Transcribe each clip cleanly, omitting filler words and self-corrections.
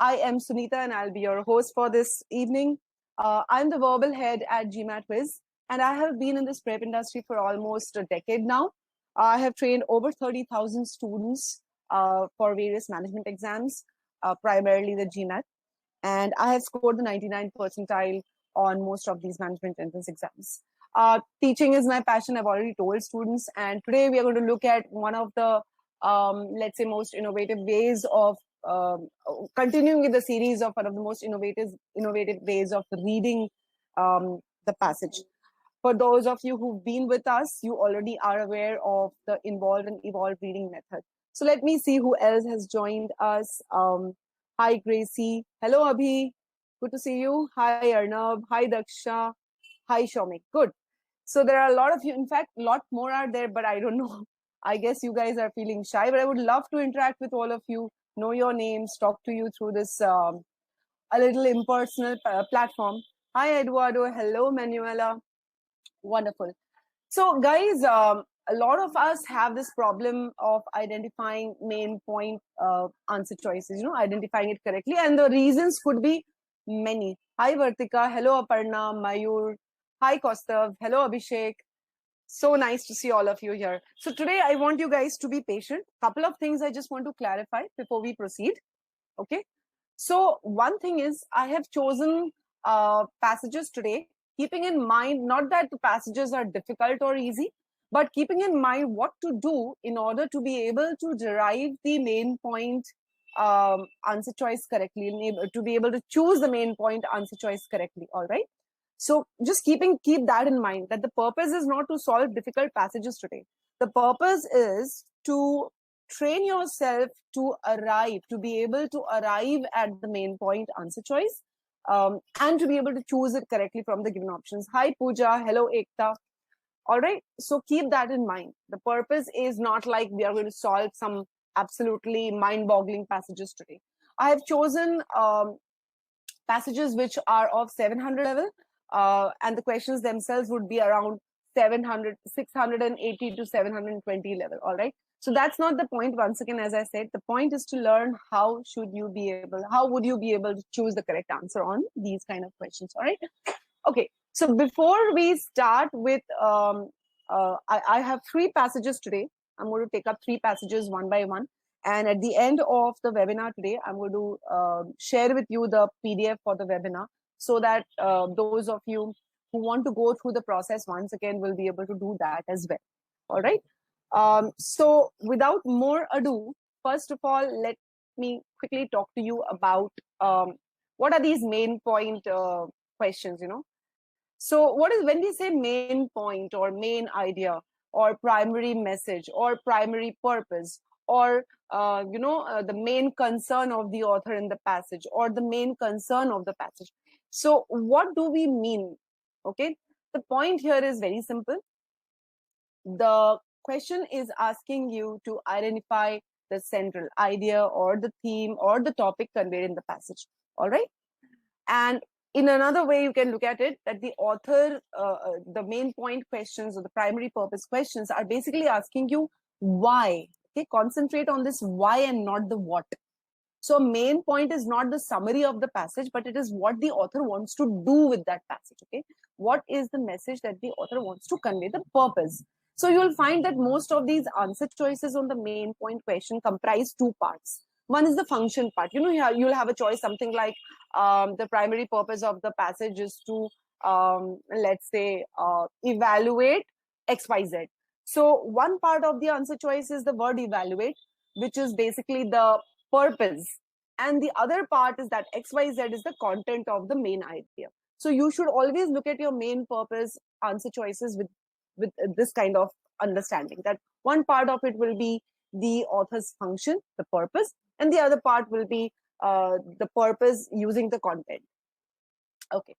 I am Sunita and I'll be your host for this evening. I'm the verbal head at GMAT Quiz, and I have been in this prep industry for almost a decade now. I have trained over 30,000 students for various management exams, primarily the GMAT, and I have scored the 99 percentile on most of these management entrance exams. Teaching is my passion, I've already told students, and today we are going to look at one of the, let's say, most innovative ways of continuing with the series of one of the most innovative ways of reading the passage. For those of you who've been with us, you already are aware of the involved and evolved reading method. So let me see who else has joined us. Hi, Gracie. Hello, Abhi. Good to see you. Hi, Arnav. Hi, Daksha. Hi, Shomik. Good. So there are a lot of you. In fact, a lot more are there, but I don't know. I guess you guys are feeling shy, but I would love to interact with all of you, know your names, talk to you through this a little impersonal platform. Hi, Eduardo. Hello, Manuela. Wonderful. So, guys, a lot of us have this problem of identifying main point answer choices, identifying it correctly. And the reasons could be many. Hi, Vartika. Hello, Aparna, Mayur. Hi, Kostav. Hello, Abhishek. So nice to see all of you here. So today I want you guys to be patient. Couple of things I just want to clarify before we proceed. Okay. So one thing is I have chosen passages today, keeping in mind not that the passages are difficult or easy, but keeping in mind what to do in order to be able to derive the main point answer choice correctly, to be able to choose the main point answer choice correctly. All right. So just keep that in mind, that the purpose is not to solve difficult passages today. The purpose is to train yourself to be able to arrive at the main point answer choice, and to be able to choose it correctly from the given options. Hi, Pooja. Hello, Ekta. All right. So keep that in mind. The purpose is not like we are going to solve some absolutely mind-boggling passages today. I have chosen passages which are of 700 level, and the questions themselves would be around 680 to 720 level. All right. So that's not the point. Once again, as I said, the point is to learn how would you be able to choose the correct answer on these kind of questions. All right. Okay. So before we start with, I have 3 passages today. I'm going to take up 3 passages one by one. And at the end of the webinar today, I'm going to share with you the PDF for the webinar, so that those of you who want to go through the process once again will be able to do that as well. All right. So without more ado, first of all, let me quickly talk to you about what are these main point questions, So what is, when we say main point or main idea or primary message or primary purpose, or the main concern of the author in the passage, or the main concern of the passage. So what do we mean? Okay, the point here is very simple. The question is asking you to identify the central idea or the theme or the topic conveyed in the passage. All right. And in another way, you can look at it that the author, the main point questions or the primary purpose questions are basically asking you why. Okay, concentrate on this why and not the what. So main point is not the summary of the passage, but it is what the author wants to do with that passage. Okay, what is the message that the author wants to convey, the purpose. So you'll find that most of these answer choices on the main point question comprise 2 parts. One is the function part. You'll have a choice, something like the primary purpose of the passage is to, let's say, evaluate XYZ. So one part of the answer choice is the word evaluate, which is basically the purpose. And the other part is that XYZ is the content of the main idea. So you should always look at your main purpose answer choices with this kind of understanding, that one part of it will be the author's function, the purpose, and the other part will be the purpose using the content. Okay.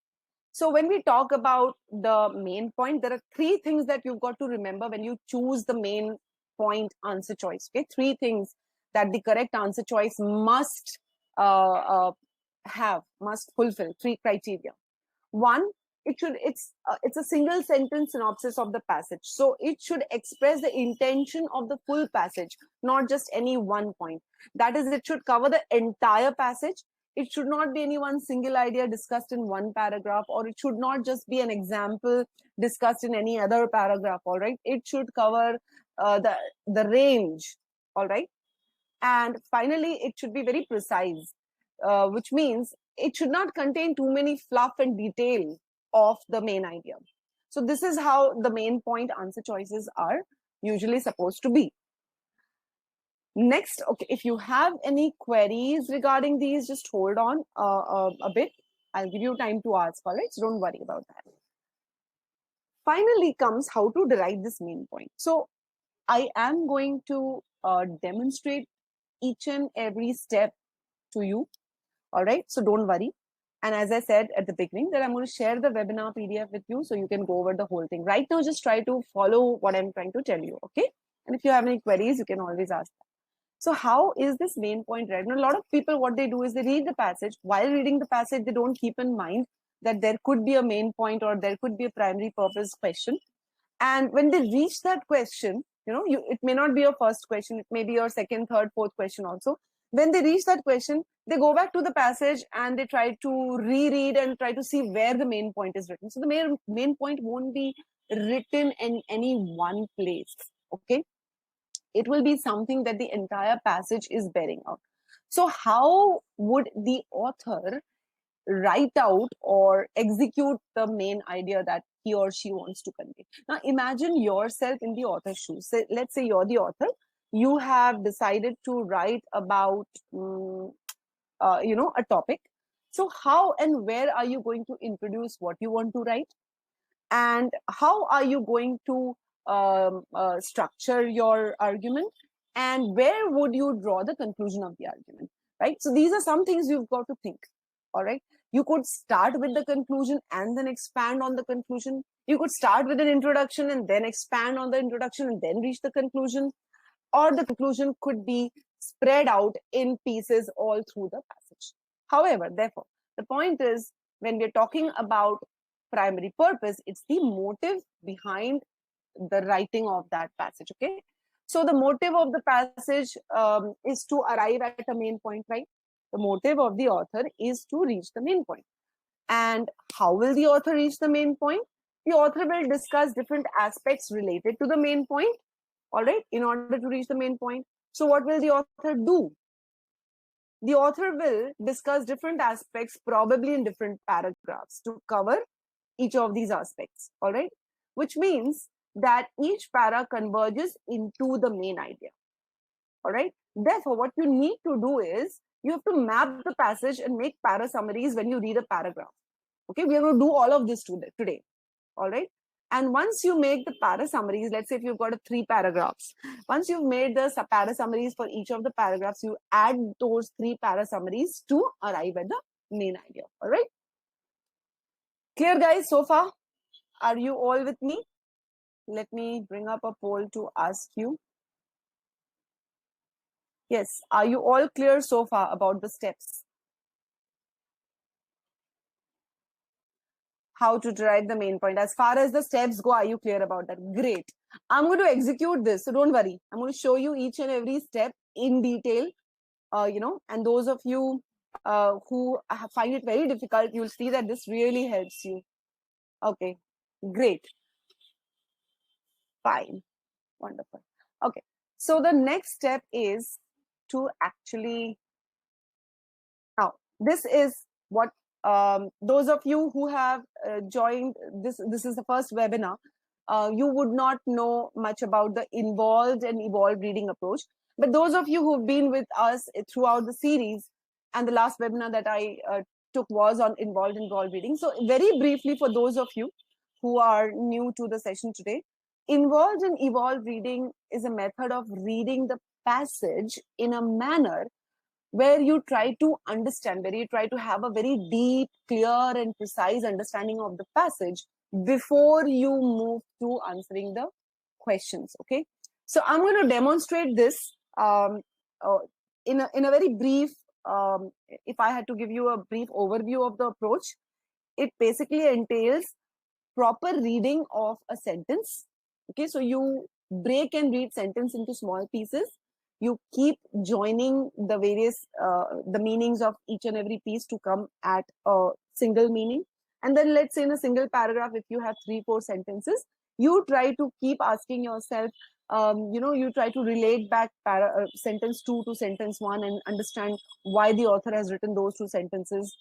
So when we talk about the main point, there are 3 things that you've got to remember when you choose the main point answer choice. Okay, 3 things that the correct answer choice must fulfill, 3 criteria. One, it's a single sentence synopsis of the passage. So it should express the intention of the full passage, not just any one point. That is, it should cover the entire passage. It should not be any one single idea discussed in one paragraph, or it should not just be an example discussed in any other paragraph. All right, it should cover the range. All right, and finally, it should be very precise, which means it should not contain too many fluff and detail of the main idea. So this is how the main point answer choices are usually supposed to be. Next, okay, if you have any queries regarding these, just hold on a bit. I'll give you time to ask, all right? So don't worry about that. Finally comes how to derive this main point. So I am going to demonstrate each and every step to you, all right? So don't worry. And as I said at the beginning, that I'm going to share the webinar PDF with you so you can go over the whole thing. Right now, just try to follow what I'm trying to tell you, okay? And if you have any queries, you can always ask that. So how is this main point read? Now, a lot of people, what they do is they read the passage. While reading the passage, they don't keep in mind that there could be a main point or there could be a primary purpose question. And when they reach that question, you know, it may not be your first question, it may be your second, third, fourth question also. When they reach that question, they go back to the passage and they try to reread and try to see where the main point is written. So the main point won't be written in any one place, okay? It will be something that the entire passage is bearing out. So how would the author write out or execute the main idea that he or she wants to convey? Now imagine yourself in the author's shoes. So let's say you're the author. You have decided to write about a topic. So how and where are you going to introduce what you want to write? And how are you going to structure your argument? And where would you draw the conclusion of the argument, right? So these are some things you've got to think, all right? You could start with the conclusion and then expand on the conclusion. You could start with an introduction and then expand on the introduction and then reach the conclusion. Or the conclusion could be spread out in pieces all through the passage. However, therefore, the point is, when we're talking about primary purpose, it's the motive behind the writing of that passage, okay? So the motive of the passage is to arrive at a main point, right? The motive of the author is to reach the main point. And how will the author reach the main point? The author will discuss different aspects related to the main point, all right, in order to reach the main point. So what will the author do? The author will discuss different aspects, probably in different paragraphs, to cover each of these aspects, all right? Which means that each para converges into the main idea, all right? Therefore, what you need to do is, you have to map the passage and make para summaries when you read a paragraph, okay? We are going to do all of this today, all right? And once you make the para summaries, let's say if you've got 3 paragraphs, once you've made the para summaries for each of the paragraphs, you add those 3 para summaries to arrive at the main idea, all right? Clear, guys, so far? Are you all with me? Let me bring up a poll to ask you. Yes, are you all clear so far about the steps? How to derive the main point. As far as the steps go, are you clear about that? Great. I'm going to execute this, so don't worry. I'm going to show you each and every step in detail, and those of you who find it very difficult, you'll see that this really helps you. Okay, great. Fine, wonderful. Okay, so the next step is to actually, now this is what those of you who have joined this is the first webinar, you would not know much about the involved and evolved reading approach. But those of you who've been with us throughout the series, and the last webinar that I took was on involved and evolved reading. So very briefly, for those of you who are new to the session today, involved and evolved reading is a method of reading the passage in a manner where you try to understand, where you try to have a very deep, clear, and precise understanding of the passage before you move to answering the questions, okay? So I'm going to demonstrate this in a very brief, if I had to give you a brief overview of the approach, it basically entails proper reading of a sentence, okay? So you break and read sentence into small pieces. you keep joining the various the meanings of each and every piece to come at a single meaning. And then let's say in a single paragraph, if you have 3-4 sentences, you try to keep asking yourself, you try to relate back sentence 2 to sentence 1 and understand why the author has written those 2 sentences,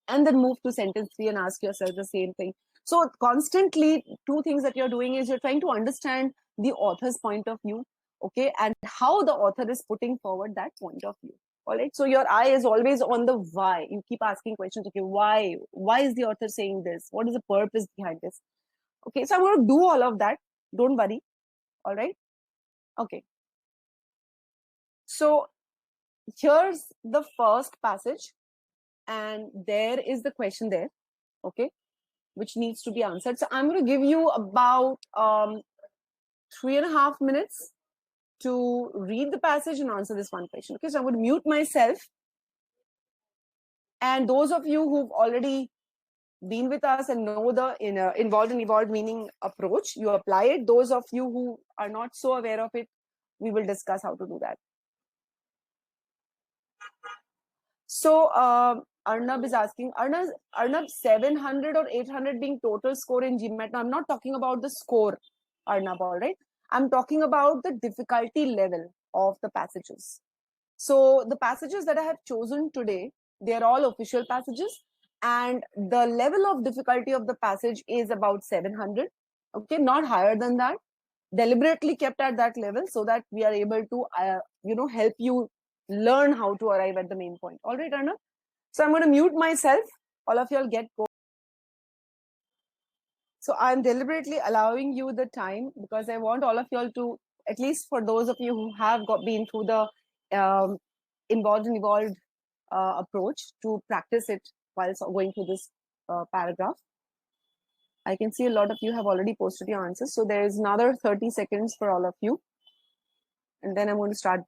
and then move to sentence 3 and ask yourself the same thing. So constantly, 2 things that you're doing is you're trying to understand the author's point of view, okay, and how the author is putting forward that point of view. All right, so your eye is always on the why. You keep asking questions, okay, why is the author saying this? What is the purpose behind this? Okay, so I'm going to do all of that, don't worry. All right, okay, so here's the first passage, and there is the question there, okay, which needs to be answered. So I'm going to give you about 3.5 minutes to read the passage and answer this one question. Okay, so I'm going to mute myself. And those of you who've already been with us and know the involved and evolved meaning approach, you apply it. Those of you who are not so aware of it, we will discuss how to do that. So Arnab is asking, Arnab, 700 or 800 being total score in GMAT. Now, I'm not talking about the score, Arnab, all right? I'm talking about the difficulty level of the passages. So the passages that I have chosen today, they are all official passages, and the level of difficulty of the passage is about 700, okay, not higher than that, deliberately kept at that level so that we are able to, help you learn how to arrive at the main point. All right, Arnab? So I'm going to mute myself. All of you will get going. So I'm deliberately allowing you the time because I want all of you all to, at least for those of you who have been through the involved and evolved approach, to practice it while going through this paragraph. I can see a lot of you have already posted your answers. So there is another 30 seconds for all of you. And then I'm going to start,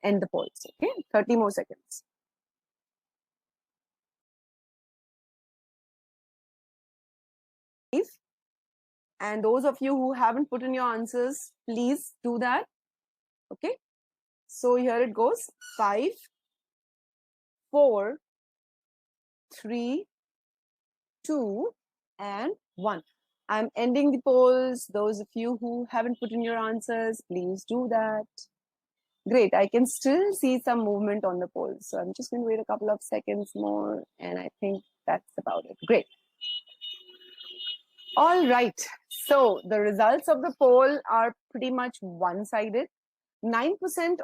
end the polls. Okay, 30 more seconds. And those of you who haven't put in your answers, please do that. Okay, so here it goes. 5, 4, 3, 2, and 1. I'm ending the polls. Those of you who haven't put in your answers, please do that. Great, I can still see some movement on the polls. So I'm just going to wait a couple of seconds more, and I think that's about it. Great. All right, so the results of the poll are pretty much one-sided. 9%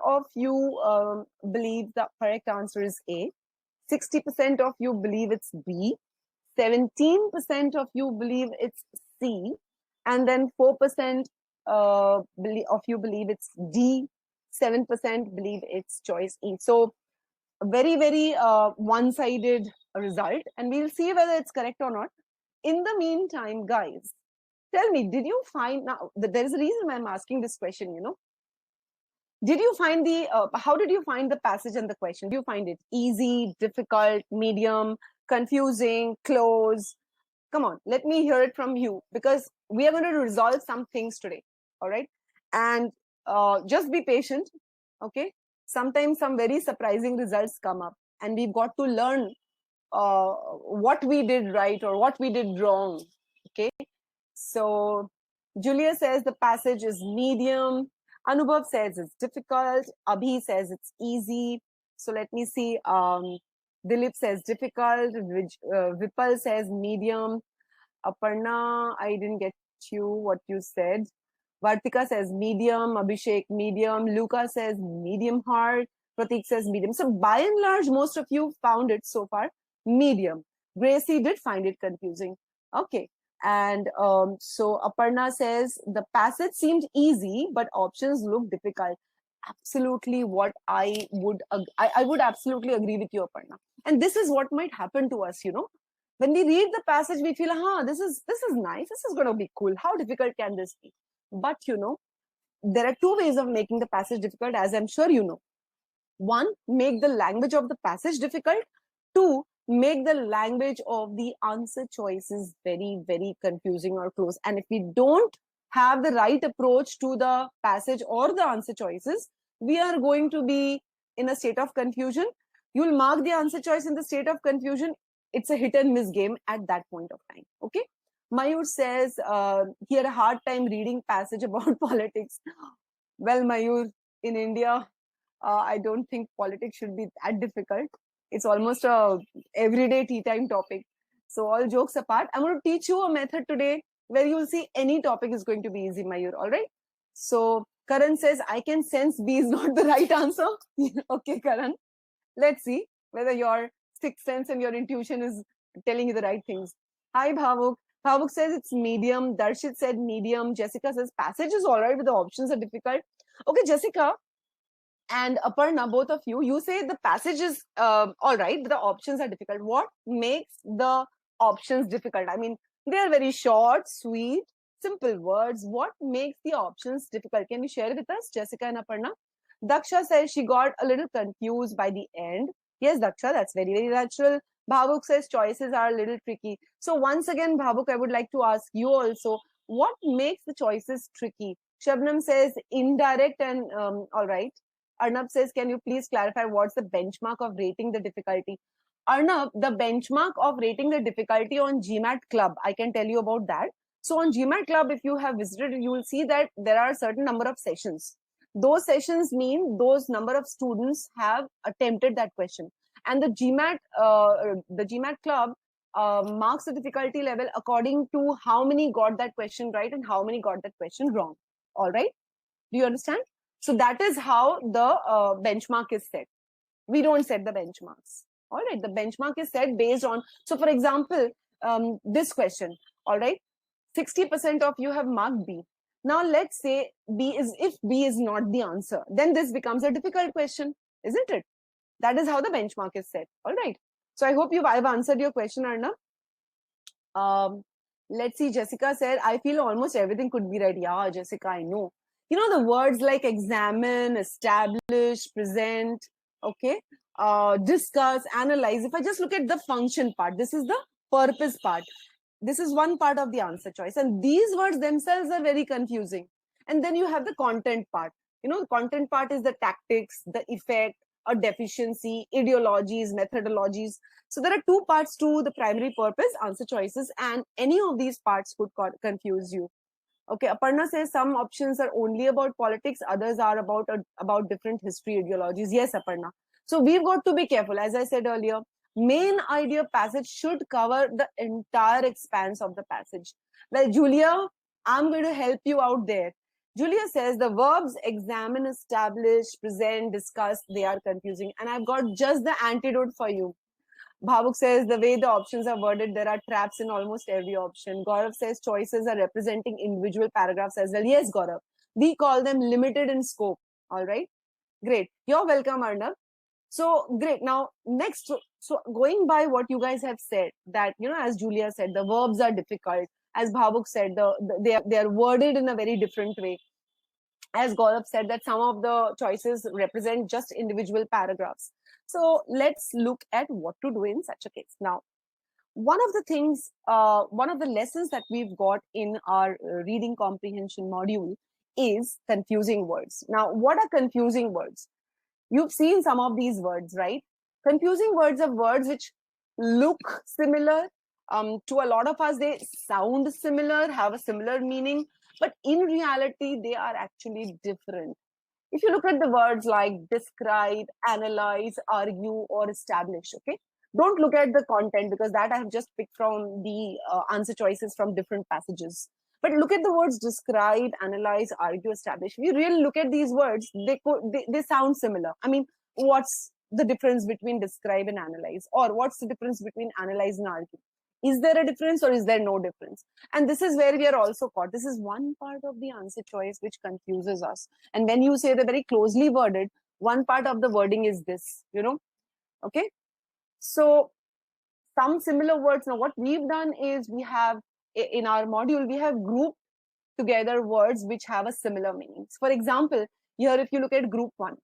of you believe the correct answer is A. 60% of you believe it's B. 17% of you believe it's C. And then 4% of you believe it's D. 7% believe it's choice E. So a very, very one-sided result. And we'll see whether it's correct or not. In the meantime, guys, tell me, did you find, now there is a reason I'm asking this question, did you find how did you find the passage and the question? Do you find it easy, difficult, medium, confusing, close? Come on, let me hear it from you, because we are going to resolve some things today. All right. And just be patient. Okay. Sometimes some very surprising results come up, and we've got to learn what we did right or what we did wrong. Okay. So Julia says the passage is medium. Anubhav says it's difficult. Abhi says it's easy. So let me see. Dilip says difficult. Vipal says medium. Aparna, I didn't get you what you said. Vartika says medium. Abhishek, medium. Luca says medium hard. Pratik says medium. So by and large, most of you found it so far medium. Gracie did find it confusing. Okay. And so Aparna says the passage seemed easy, but options look difficult. Absolutely what I would absolutely agree with you, Aparna. And this is what might happen to us, when we read the passage, we feel, this is nice. This is going to be cool. How difficult can this be? But, there are 2 ways of making the passage difficult, as I'm sure you know. 1, make the language of the passage difficult. 2, make the language of the answer choices very, very confusing or close. And if we don't have the right approach to the passage or the answer choices, we are going to be in a state of confusion. You'll mark the answer choice in the state of confusion. It's a hit and miss game at that point of time. Okay. Mayur says he had a hard time reading passage about politics. Well, Mayur, in India, I don't think politics should be that difficult. It's almost a everyday tea time topic. So all jokes apart, I'm going to teach you a method today where you'll see any topic is going to be easy, Mayur. All right. So Karan says, I can sense B is not the right answer. Okay, Karan. Let's see whether your sixth sense and your intuition is telling you the right things. Hi, Bhavuk. Bhavuk says it's medium. Darshit said medium. Jessica says passage is all right, but the options are difficult. Okay, Jessica and Aparna, both of you, you say the passage is all right, but the options are difficult. What makes the options difficult? I mean, they are very short, sweet, simple words. What makes the options difficult? Can you share with us, Jessica and Aparna? Daksha says she got a little confused by the end. Yes, Daksha, that's very, very natural. Bhavuk says choices are a little tricky. So once again, Bhavuk, I would like to ask you also, what makes the choices tricky? Shabnam says indirect and all right. Arnab says, can you please clarify what's the benchmark of rating the difficulty? Arnab, the benchmark of rating the difficulty on GMAT Club, I can tell you about that. So on GMAT Club, if you have visited, you will see that there are a certain number of sessions. Those sessions mean those number of students have attempted that question. And the GMAT Club marks the difficulty level according to how many got that question right and how many got that question wrong. All right. Do you understand? So that is how the benchmark is set. We don't set the benchmarks. All right. The benchmark is set based on, so for example, this question, all right, 60% of you have marked B. Now let's say if B is not the answer, then this becomes a difficult question, isn't it? That is how the benchmark is set. All right. So I hope I've answered your question, Arnab. Let's see. Jessica said, I feel almost everything could be right. Yeah, Jessica, I know. You know, the words like examine, establish, present, okay, discuss, analyze. If I just look at the function part, this is the purpose part. This is one part of the answer choice. And these words themselves are very confusing. And then you have the content part. You know, the content part is the tactics, the effect, a deficiency, ideologies, methodologies. So there are two parts to the primary purpose, answer choices, and any of these parts could confuse you. Okay, Aparna says some options are only about politics, others are about different history ideologies. Yes, Aparna. So we've got to be careful. As I said earlier, main idea passage should cover the entire expanse of the passage. Well, Julia, I'm going to help you out there. Julia says the verbs examine, establish, present, discuss, they are confusing. And I've got just the antidote for you. Bhavuk says the way the options are worded, there are traps in almost every option. Gaurav says choices are representing individual paragraphs as well. Yes, Gaurav. We call them limited in scope. All right. Great. You're welcome, Arnab. So great. Now, next, so going by what you guys have said, that, you know, as Julia said, the verbs are difficult. As Bhavuk said, they are worded in a very different way. As Gaurav said, that some of the choices represent just individual paragraphs. So let's look at what to do in such a case. Now, one of the things, one of the lessons that we've got in our reading comprehension module is confusing words. Now, what are confusing words? You've seen some of these words, right? Confusing words are words which look similar. To a lot of us, they sound similar, have a similar meaning, but in reality, they are actually different. If you look at the words like describe, analyze, argue, or establish, okay? Don't look at the content because that I have just picked from the answer choices from different passages. But look at the words describe, analyze, argue, establish. If you really look at these words, they sound similar. I mean, what's the difference between describe and analyze? Or what's the difference between analyze and argue? Is there a difference or is there no difference? And this is where we are also caught. This is one part of the answer choice which confuses us. And when you say they're very closely worded, one part of the wording is this, you know, okay? So some similar words. Now, what we've done is we have, in our module, we have grouped together words which have a similar meaning. For example, here, if you look at group 1,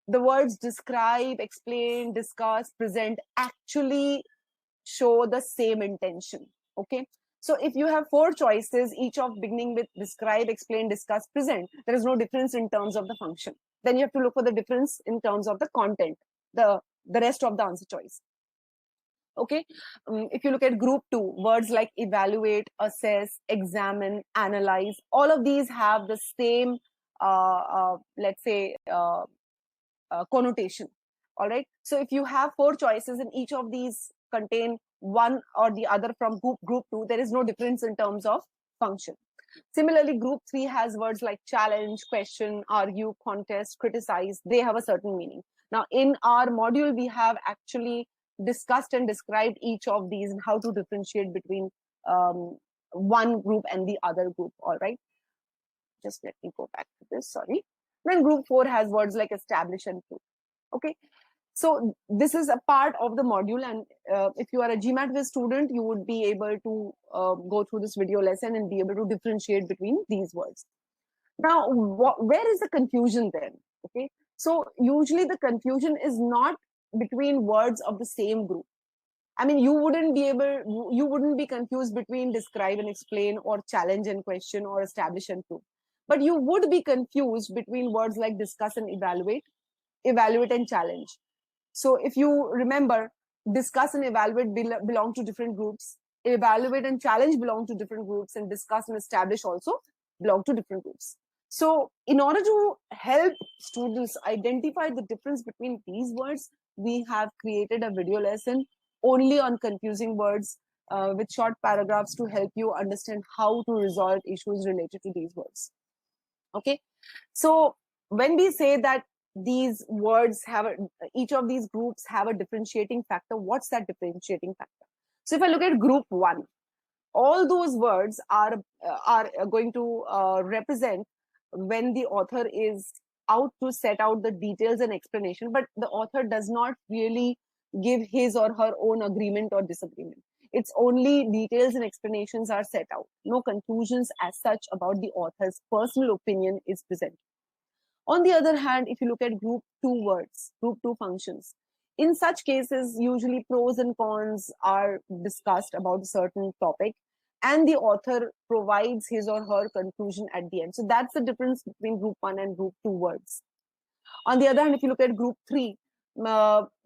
the words describe, explain, discuss, present actually show the same intention. Okay. So if you have 4 choices, each of beginning with describe, explain, discuss, present, there is no difference in terms of the function. Then you have to look for the difference in terms of the content, the rest of the answer choice. Okay, if you look at group 2, words like evaluate, assess, examine, analyze, all of these have the same, let's say, connotation. All right, so if you have 4 choices and each of these contain one or the other from group 2, there is no difference in terms of function. Similarly, group 3 has words like challenge, question, argue, contest, criticize. They have a certain meaning. Now, in our module, we have actually discussed and described each of these and how to differentiate between one group and the other group. All right, just let me go back to this, sorry. Then group 4 has words like establish and prove. Okay, so this is a part of the module, and if you are a GMAT-Viz student, you would be able to go through this video lesson and be able to differentiate between these words. Now, where is the confusion then? Okay, so usually the confusion is not between words of the same group. I mean, you wouldn't be confused between describe and explain, or challenge and question, or establish and prove. But you would be confused between words like discuss and evaluate, evaluate and challenge. So if you remember, discuss and evaluate belong to different groups, evaluate and challenge belong to different groups, and discuss and establish also belong to different groups. So in order to help students identify the difference between these words, we have created a video lesson only on confusing words with short paragraphs to help you understand how to resolve issues related to these words. Okay, so when we say that these words have each of these groups have a differentiating factor, what's that differentiating factor? So if I look at group 1, all those words are going to represent when the author is out to set out the details and explanation, but the author does not really give his or her own agreement or disagreement. It's only details and explanations are set out. No conclusions as such about the author's personal opinion is presented. On the other hand, if you look at group 2 words, group 2 functions, in such cases, usually pros and cons are discussed about a certain topic, and the author provides his or her conclusion at the end. So that's the difference between group 1 and group 2 words. On the other hand, if you look at group 3,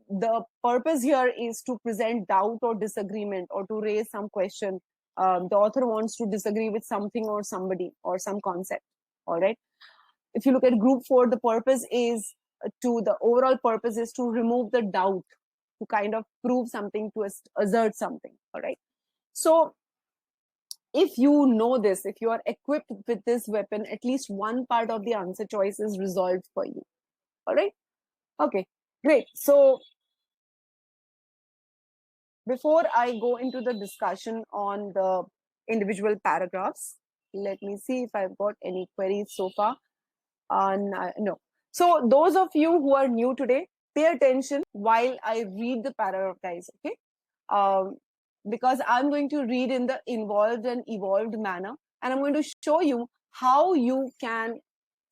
the purpose here is to present doubt or disagreement, or to raise some question. The author wants to disagree with something or somebody or some concept. All right. If you look at group 4, the purpose is the overall purpose is to remove the doubt, to kind of prove something, to assert something. All right. So if you know this, if you are equipped with this weapon, at least one part of the answer choice is resolved for you. All right. Okay, great. So before I go into the discussion on the individual paragraphs, let me see if I've got any queries so far. No. So those of you who are new today, pay attention while I read the paragraph, guys. Okay, because I'm going to read in the involved and evolved manner, and I'm going to show you how you can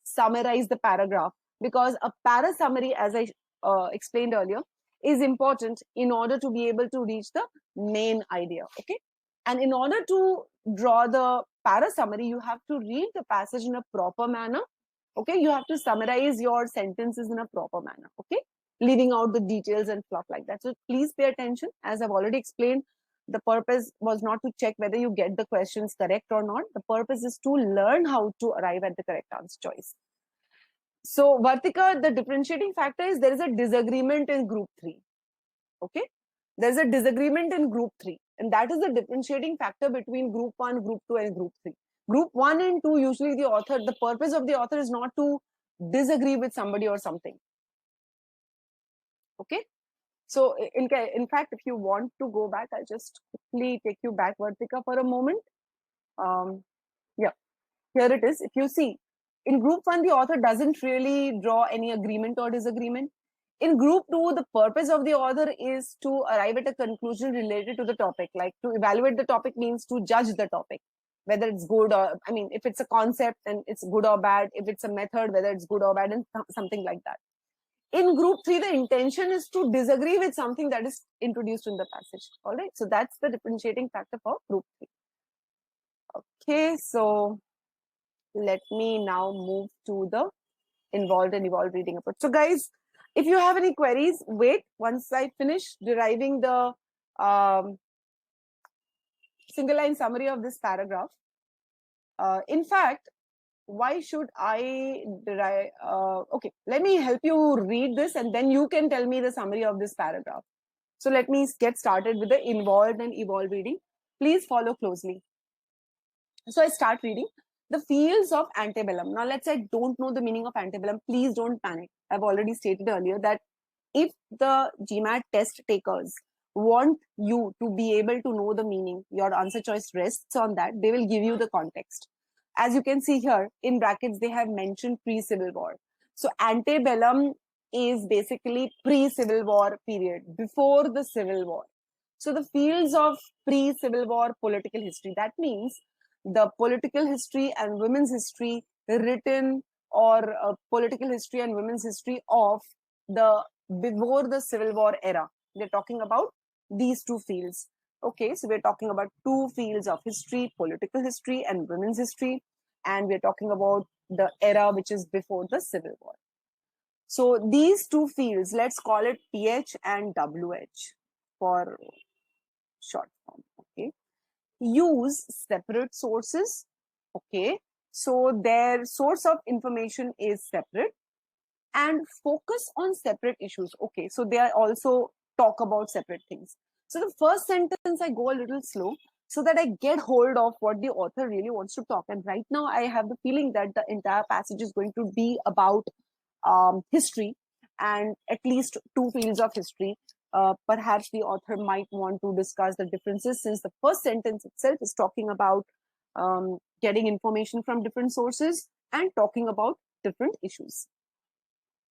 summarize the paragraph, because a para summary, as I explained earlier, is important in order to be able to reach the main idea. Okay, and in order to draw the para summary, you have to read the passage in a proper manner. Okay, you have to summarize your sentences in a proper manner. Okay, leaving out the details and fluff like that. So please pay attention. As I've already explained, the purpose was not to check whether you get the questions correct or not. The purpose is to learn how to arrive at the correct answer choice. So Vartika, the differentiating factor is there is a disagreement in group 3. Okay, there's a disagreement in group 3, and that is the differentiating factor between group 1, group 2, and group 3. Group 1 and 2, usually the purpose of the author is not to disagree with somebody or something. Okay, so in fact, if you want to go back, I'll just quickly take you back, Vartika, for a moment. Yeah, here it is. If you see, in group 1, the author doesn't really draw any agreement or disagreement. In group 2, the purpose of the author is to arrive at a conclusion related to the topic. Like, to evaluate the topic means to judge the topic, whether it's good or, I mean, if it's a concept, then it's good or bad. If it's a method, whether it's good or bad, and something like that. In group 3, the intention is to disagree with something that is introduced in the passage. All right. So that's the differentiating factor for group 3. Okay. So let me now move to the involved and evolved reading approach. So guys, if you have any queries, wait once I finish deriving the single line summary of this paragraph. In fact, why should I derive? Okay, let me help you read this and then you can tell me the summary of this paragraph. So let me get started with the involved and evolved reading. Please follow closely. So I start reading. The fields of antebellum. Now let's say I don't know the meaning of antebellum. Please don't panic. I've already stated earlier that if the GMAT test takers want you to be able to know the meaning, your answer choice rests on that. They will give you the context. As you can see here, in brackets, they have mentioned pre-Civil War. So antebellum is basically pre-Civil War period, before the Civil War. So the fields of pre-Civil War political history, that means the political history and women's history written, or political history and women's history of the before the Civil War era. We're talking about these two fields. Okay, so we're talking about two fields of history, political history and women's history. And we're talking about the era which is before the Civil War. So these two fields, let's call it PH and WH for short form. Okay, use separate sources. Okay, so their source of information is separate and focus on separate issues. Okay, so they are also talk about separate things. So the first sentence I go a little slow so that I get hold of what the author really wants to talk. And right now I have the feeling that the entire passage is going to be about history and at least two fields of history. Perhaps the author might want to discuss the differences, since the first sentence itself is talking about getting information from different sources and talking about different issues.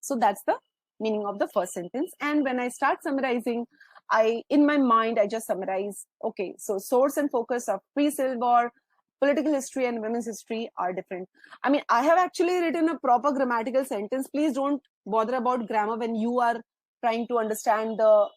So that's the meaning of the first sentence. And when I start summarizing, in my mind, I just summarize, okay, so source and focus of pre-Civil War, political history and women's history are different. I mean, I have actually written a proper grammatical sentence. Please don't bother about grammar when you are trying to understand the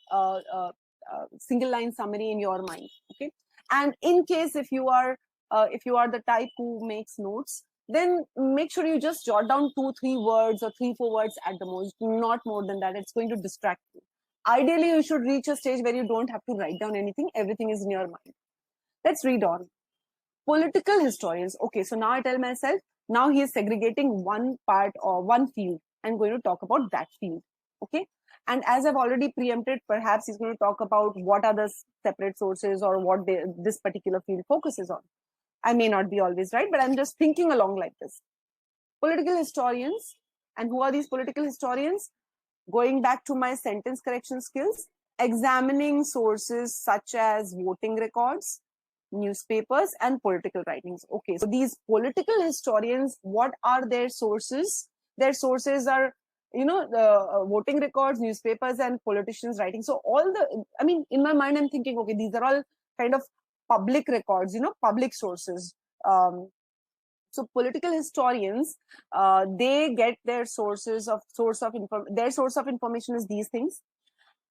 single line summary in your mind. Okay. And in case if you are the type who makes notes, then make sure you just jot down 2-3 words or 3-4 words at the most, not more than that. It's going to distract you. Ideally, you should reach a stage where you don't have to write down anything. Everything is in your mind. Let's read on. Political historians. Okay, so now I tell myself, now he is segregating one part or one field. I'm going to talk about that field. Okay. And as I've already preempted, perhaps he's going to talk about what are the separate sources or what this particular field focuses on. I may not be always right, but I'm just thinking along like this. Political historians. And who are these political historians? Going back to my sentence correction skills, examining sources such as voting records, newspapers, and political writings. Okay, so these political historians, what are their sources? Their sources are, the voting records, newspapers, and politicians' writing. So in my mind, I'm thinking, okay, these are all kind of public records, public sources. So political historians, they get their source of information is these things,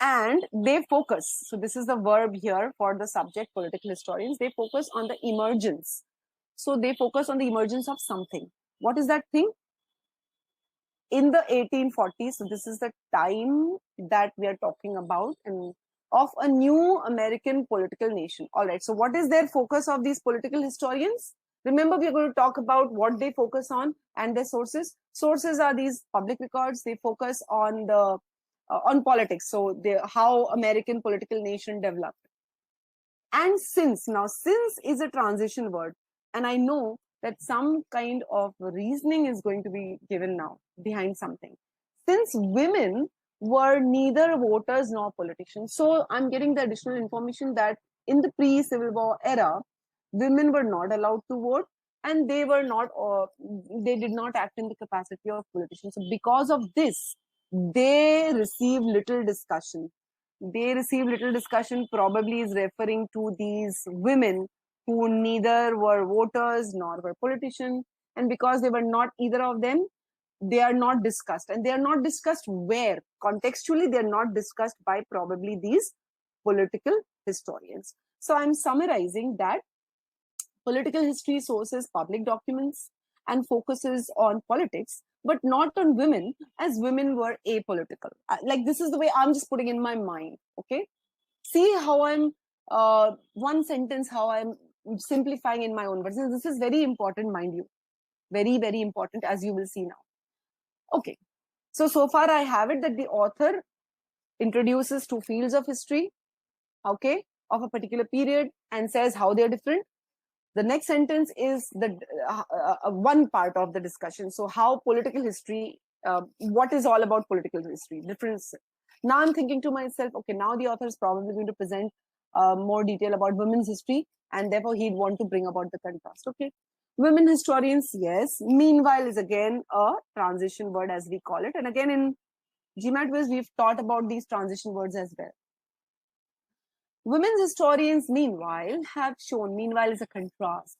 and they focus. So this is the verb here for the subject, political historians. They focus on the emergence. So they focus on the emergence of something. What is that thing? In the 1840s, so this is the time that we are talking about, and of a new American political nation. All right. So what is their focus of these political historians? Remember, we are going to talk about what they focus on and their sources. Sources are these public records. They focus on the on politics. So how American political nation developed. And since is a transition word, and I know that some kind of reasoning is going to be given now behind something. Since women were neither voters nor politicians, so I'm getting the additional information that in the pre-Civil War era, women were not allowed to vote, and they were not, they did not act in the capacity of politicians. So because of this, they received little discussion. Probably is referring to these women who neither were voters nor were politicians. And because they were not either of them, they are not discussed. And they are not discussed where? Contextually, they are not discussed by probably these political historians. So I'm summarizing that political history sources public documents, and focuses on politics, but not on women, as women were apolitical. Like, this is the way I'm just putting in my mind. Okay, see how I'm one sentence, how I'm simplifying in my own words. And this is very important, mind you, very, very important, as you will see now. Okay, so far I have it that the author introduces two fields of history, okay, of a particular period, and says how they're different. The next sentence is the one part of the discussion. So how political history, what is all about political history, difference. Now I'm thinking to myself, okay, now the author is probably going to present more detail about women's history, and therefore he'd want to bring about the contrast. Okay, women historians, yes. Meanwhile is again a transition word, as we call it, and again in GMAT we've taught about these transition words as well. Women's historians, meanwhile, have shown, meanwhile is a contrast,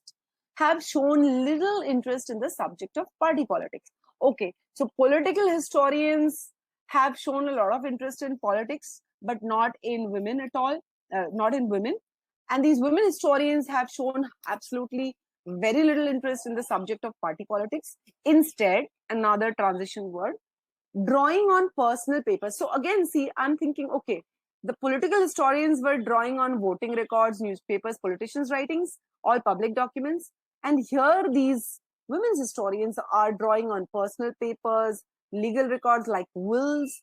have shown little interest in the subject of party politics. Okay, so political historians have shown a lot of interest in politics, but not in women at all, not in women. And these women historians have shown absolutely very little interest in the subject of party politics. Instead, another transition word, drawing on personal papers. So again, see, I'm thinking, okay, the political historians were drawing on voting records, newspapers, politicians' writings, all public documents. And here these women's historians are drawing on personal papers, legal records like wills,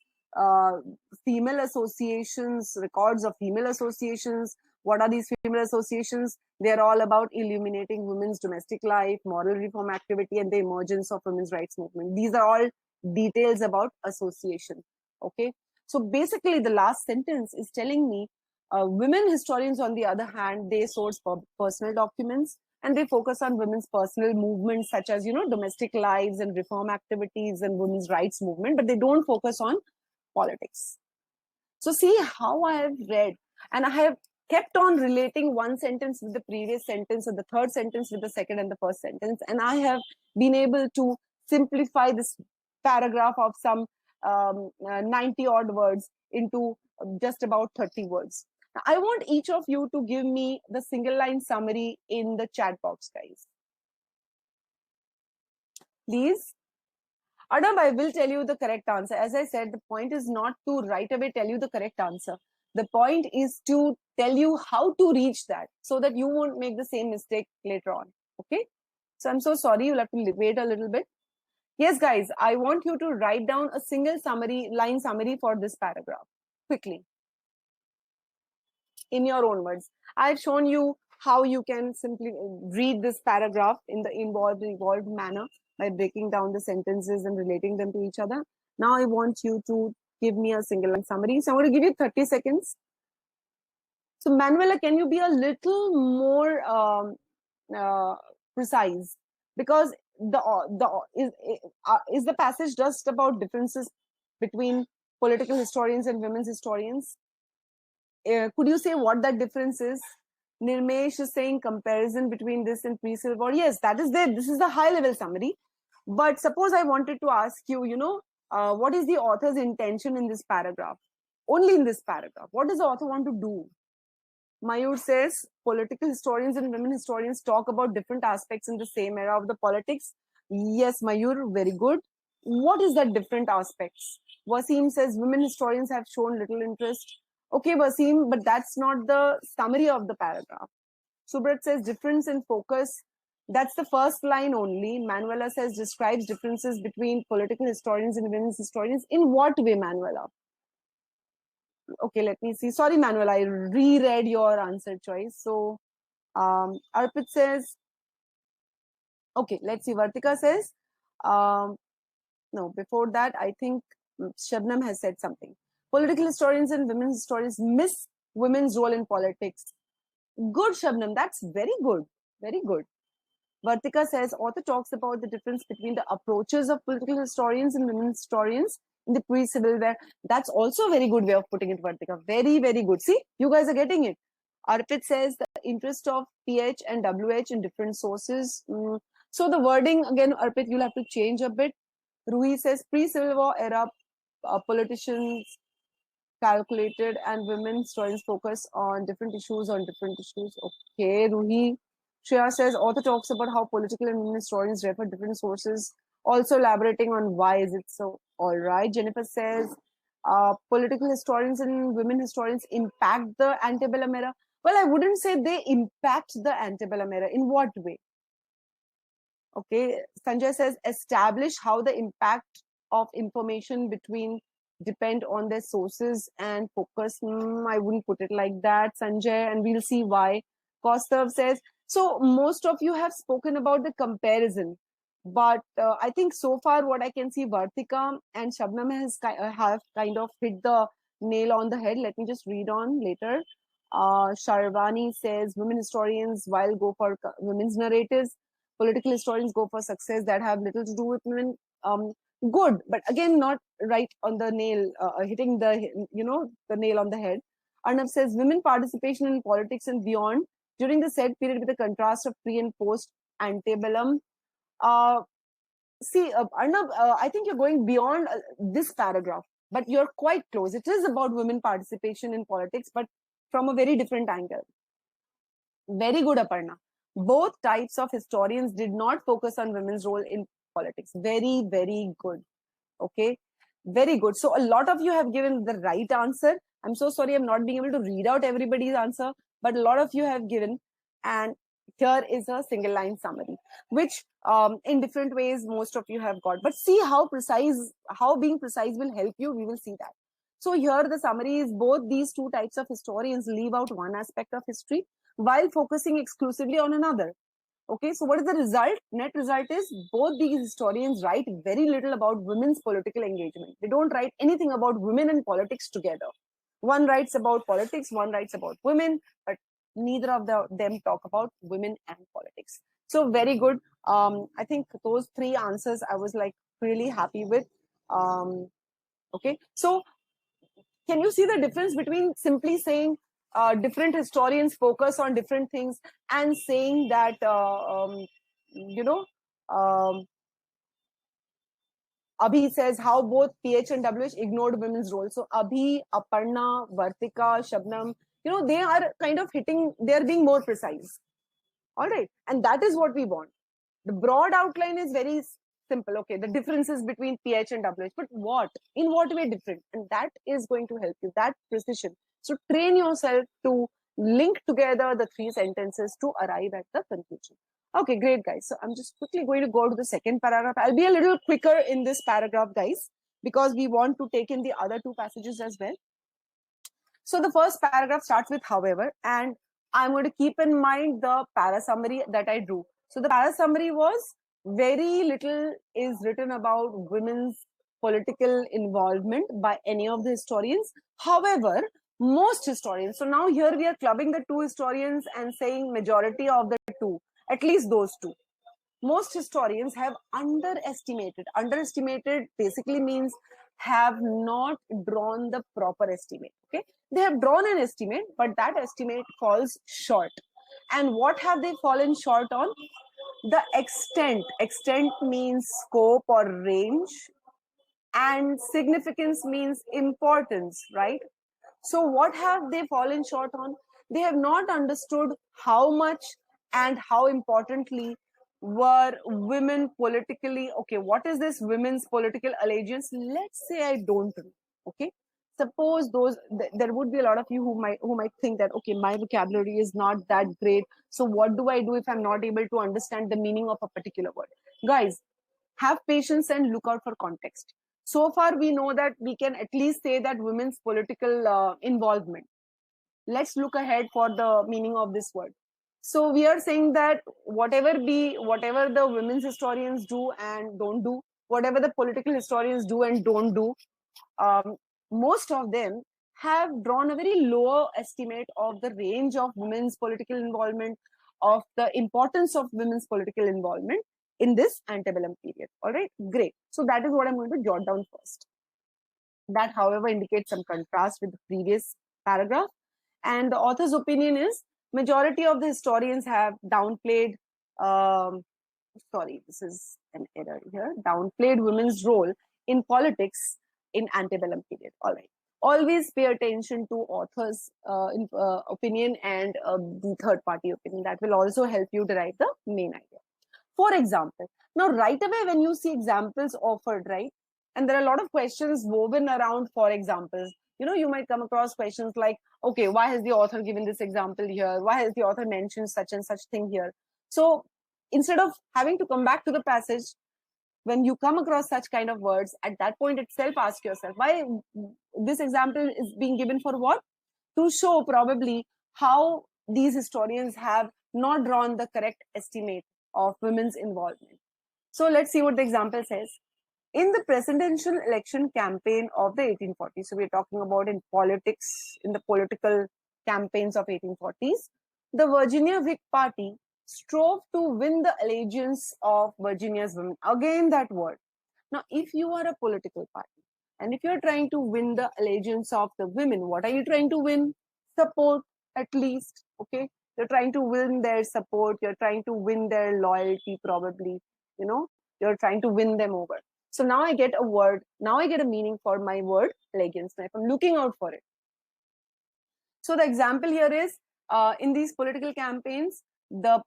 female associations, records of female associations. What are these female associations? They're all about illuminating women's domestic life, moral reform activity, and the emergence of women's rights movement. These are all details about association. Okay, so basically the last sentence is telling me women historians, on the other hand, they source personal documents and they focus on women's personal movements such as, you know, domestic lives and reform activities and women's rights movement, but they don't focus on politics. So see how I have read, and I have kept on relating one sentence with the previous sentence and the third sentence with the second and the first sentence, and I have been able to simplify this paragraph of some 90 odd words into just about 30 words. Now, I want each of you to give me the single line summary in the chat box, guys. Please. Adam, I will tell you the correct answer. As I said, the point is not to right away tell you the correct answer. The point is to tell you how to reach that so that you won't make the same mistake later on. Okay? So I'm so sorry. You'll have to wait a little bit. Yes, guys, I want you to write down a single line summary for this paragraph quickly in your own words. I've shown you how you can simply read this paragraph in the evolved manner by breaking down the sentences and relating them to each other. Now I want you to give me a single line summary. So I'm going to give you 30 seconds. So Manuela, can you be a little more precise? Because is the passage just about differences between political historians and women's historians? Could you say what that difference is? Nirmesh is saying comparison between this and pre-Civil War. Yes, that is there. This is the high level summary. But suppose I wanted to ask you, you know, what is the author's intention in this paragraph? Only in this paragraph. What does the author want to do? Mayur says political historians and women historians talk about different aspects in the same era of the politics. Yes, Mayur, very good. What is that different aspects? Wasim says women historians have shown little interest. Okay, Wasim, but that's not the summary of the paragraph. Subrat says difference in focus. That's the first line only. Manuela says describes differences between political historians and women's historians. In what way, Manuela? Okay, let me see. Sorry, Manuel, I reread your answer choice. So, Arpit says, okay, let's see. Vartika says, no, before that, I think Shabnam has said something. Political historians and women's historians miss women's role in politics. Good, Shabnam. That's very good. Very good. Vartika says, author talks about the difference between the approaches of political historians and women's historians in the pre-Civil War. That's also a very good way of putting it, Vartika. Very, very good. See, you guys are getting it. Arpit says the interest of PH and WH in different sources. So the wording, again, Arpit, you'll have to change a bit. Ruhi says pre-Civil War era politicians calculated and women historians focus on different issues Okay, Ruhi. Shreya says, author talks about how political and women historians refer different sources, also elaborating on why is it so. All right. Jennifer says, political historians and women historians impact the antebellum era. Well, I wouldn't say they impact the antebellum era. In what way? Okay. Sanjay says, establish how the impact of information between depend on their sources and focus. I wouldn't put it like that, Sanjay, and we'll see why. Kaustav says, so most of you have spoken about the comparison, but I think so far what I can see, Vartika and Shabnam have kind of hit the nail on the head. Let me just read on later. Sharvani says, women historians, while go for women's narratives, political historians go for success that have little to do with women. Good, but again, not right on the nail, hitting the the nail on the head. Arnav says, women participation in politics and beyond during the said period with a contrast of pre and post antebellum. See, Arnav, I think you're going beyond this paragraph, but you're quite close. It is about women participation in politics, but from a very different angle. Very good, Aparna. Both types of historians did not focus on women's role in politics. Very, very good. Okay, very good. So a lot of you have given the right answer. I'm so sorry I'm not being able to read out everybody's answer, but a lot of you have given. And here is a single line summary, which in different ways most of you have got. But see how being precise will help you. We will see that. So here the summary is both these two types of historians leave out one aspect of history while focusing exclusively on another. Okay, so what is the result? Net result is both these historians write very little about women's political engagement. They don't write anything about women and politics together. One writes about politics, one writes about women, but neither of them talk about women and politics. So very good. I think those three answers I was like really happy with. Okay, so can you see the difference between simply saying different historians focus on different things and saying that Abhi says how both PH and WH ignored women's role. So Abhi, Aparna, Vartika, Shabnam, they are kind of they're being more precise. All right. And that is what we want. The broad outline is very simple. Okay, the differences between PH and WH, but in what way different? And that is going to help you, that precision. So train yourself to link together the three sentences to arrive at the conclusion. Okay, great, guys. So I'm just quickly going to go to the second paragraph. I'll be a little quicker in this paragraph, guys, because we want to take in the other two passages as well. So the first paragraph starts with however, and I'm going to keep in mind the para summary that I drew. So the para summary was very little is written about women's political involvement by any of the historians. However, most historians, so now here we are clubbing the two historians and saying majority of the two, at least those two. Most historians have underestimated. Underestimated basically means have not drawn the proper estimate. Okay, they have drawn an estimate, but that estimate falls short. And what have they fallen short on? The extent. Extent means scope or range, and significance means importance, right? So what have they fallen short on? They have not understood how much and how importantly were women politically. Okay, what is this women's political allegiance? Let's say I don't know. Okay, suppose there would be a lot of you who might think that, okay, my vocabulary is not that great, so what do I do if I'm not able to understand the meaning of a particular word? Guys, have patience and look out for context. So far we know that we can at least say that women's political involvement. Let's look ahead for the meaning of this word. So we are saying that whatever the women's historians do and don't do, whatever the political historians do and don't do, most of them have drawn a very lower estimate of the range of women's political involvement, of the importance of women's political involvement in this antebellum period. All right, great. So that is what I'm going to jot down first. That, however, indicates some contrast with the previous paragraph. And the author's opinion is majority of the historians have downplayed, sorry, this is an error here, downplayed women's role in politics in antebellum period. All right. always pay attention to author's opinion and the third party opinion. That will also help you derive the main idea. For example, now right away when you see examples offered, right, and there are a lot of questions woven around for examples, you might come across questions like, okay, why has the author given this example here? Why has the author mentioned such and such thing here? So instead of having to come back to the passage, when you come across such kind of words, at that point itself, ask yourself, why this example is being given for what? To show probably how these historians have not drawn the correct estimate of women's involvement. So let's see what the example says. In the presidential election campaign of the 1840s, so we're talking about in politics, in the political campaigns of 1840s, the Virginia Whig Party strove to win the allegiance of Virginia's women. Again, that word. Now, if you are a political party and if you're trying to win the allegiance of the women, what are you trying to win? Support, at least. Okay, you're trying to win their support, you're trying to win their loyalty, probably, you're trying to win them over. So now I get a word, now I get a meaning for my word allegiance. Now, if I'm looking out for it. So the example here is, in these political campaigns, the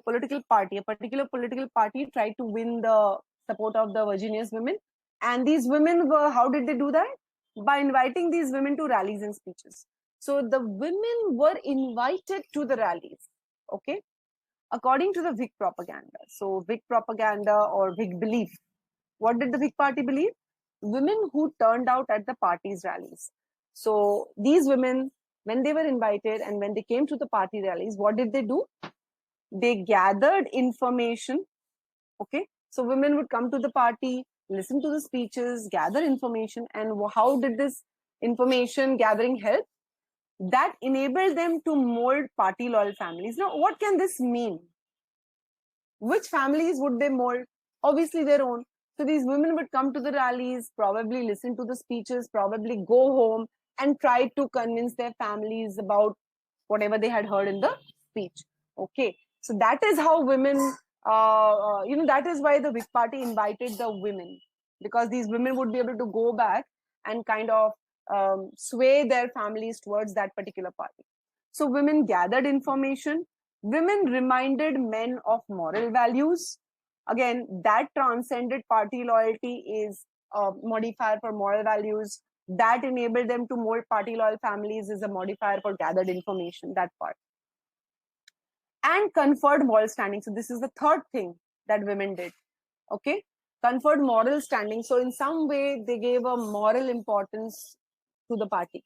political party, a particular political party tried to win the support of the Virginia's women. And these women were, how did they do that? By inviting these women to rallies and speeches. So the women were invited to the rallies, okay, according to the Whig propaganda. So Whig propaganda or Whig belief. What did the Whig party believe? Women who turned out at the party's rallies. So these women, when they were invited and when they came to the party rallies, what did they do? They gathered information, okay? So women would come to the party, listen to the speeches, gather information. And how did this information gathering help? That enabled them to mold party loyal families. Now, what can this mean? Which families would they mold? Obviously their own. So these women would come to the rallies, probably listen to the speeches, probably go home and try to convince their families about whatever they had heard in the speech. Okay, so that is how women, that is why the Whig Party invited the women, because these women would be able to go back and kind of sway their families towards that particular party. So women gathered information. Women reminded men of moral values. Again, that transcended party loyalty is a modifier for moral values. That enabled them to mold party loyal families is a modifier for gathered information, that part. And conferred moral standing. So this is the third thing that women did. Okay, conferred moral standing. So in some way, they gave a moral importance to the party.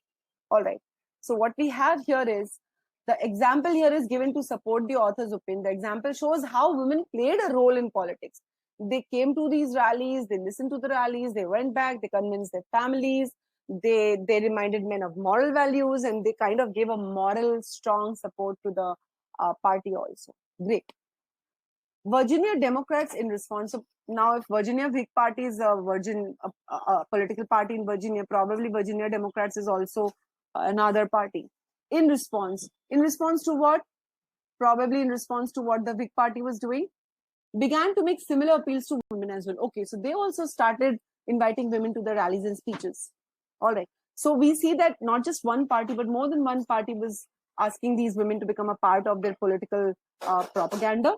All right. So what we have here is, the example here is given to support the author's opinion. The example shows how women played a role in politics. They came to these rallies, they listened to the rallies, they went back, they convinced their families, they reminded men of moral values, and they kind of gave a moral, strong support to the party also. Great. Virginia Democrats in response. So now, if Virginia Whig Party is a political party in Virginia, probably Virginia Democrats is also another party. In response to what? Probably in response to what the Whig Party was doing, began to make similar appeals to women as well. Okay, so they also started inviting women to the rallies and speeches. All right. So we see that not just one party, but more than one party was asking these women to become a part of their political propaganda.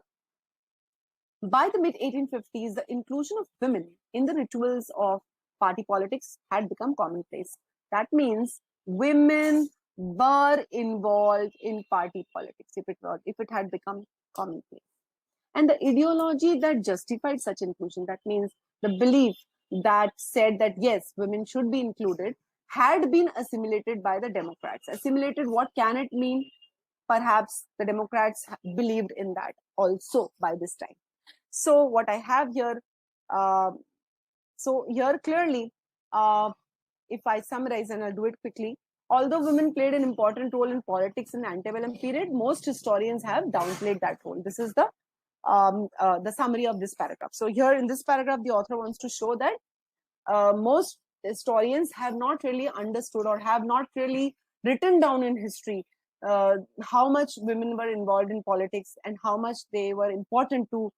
By the mid-1850s, the inclusion of women in the rituals of party politics had become commonplace. That means women were involved in party politics if it had become commonplace. And the ideology that justified such inclusion, that means the belief that said that yes, women should be included, had been assimilated by the Democrats. Assimilated, what can it mean? Perhaps the Democrats believed in that also by this time. So what I have here, so here clearly, if I summarize and I'll do it quickly, although women played an important role in politics in the antebellum period, most historians have downplayed that role. This is the summary of this paragraph. So here in this paragraph, the author wants to show that most historians have not really understood or have not really written down in history how much women were involved in politics and how much they were important to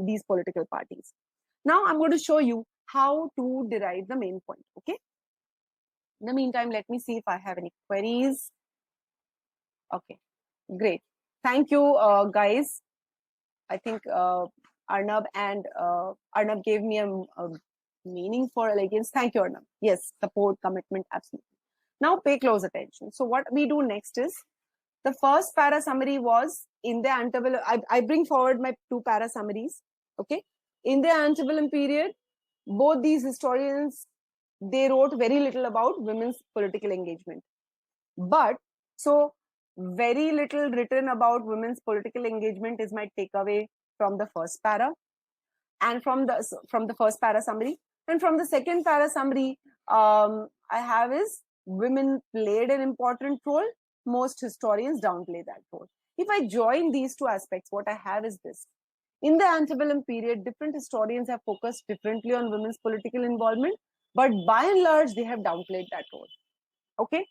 these political parties. Now I'm going to show you how to derive the main point. Okay. In the meantime, let me see if I have any queries. Okay, great. Thank you, guys. I think Arnab gave me a meaning for elegance. Thank you, Arnab. Yes, support, commitment, absolutely. Now pay close attention. So what we do next is, the first para summary was in the antebellum. I bring forward my 2 para summaries. Okay. In the antebellum period, both these historians, they wrote very little about women's political engagement. But so very little written about women's political engagement is my takeaway from the first para, and from the first para summary. And from the second para summary, I have is women played an important role. Most historians downplay that role. If I join these 2 aspects, what I have is this. In the antebellum period, different historians have focused differently on women's political involvement, but by and large, they have downplayed that role. Okay?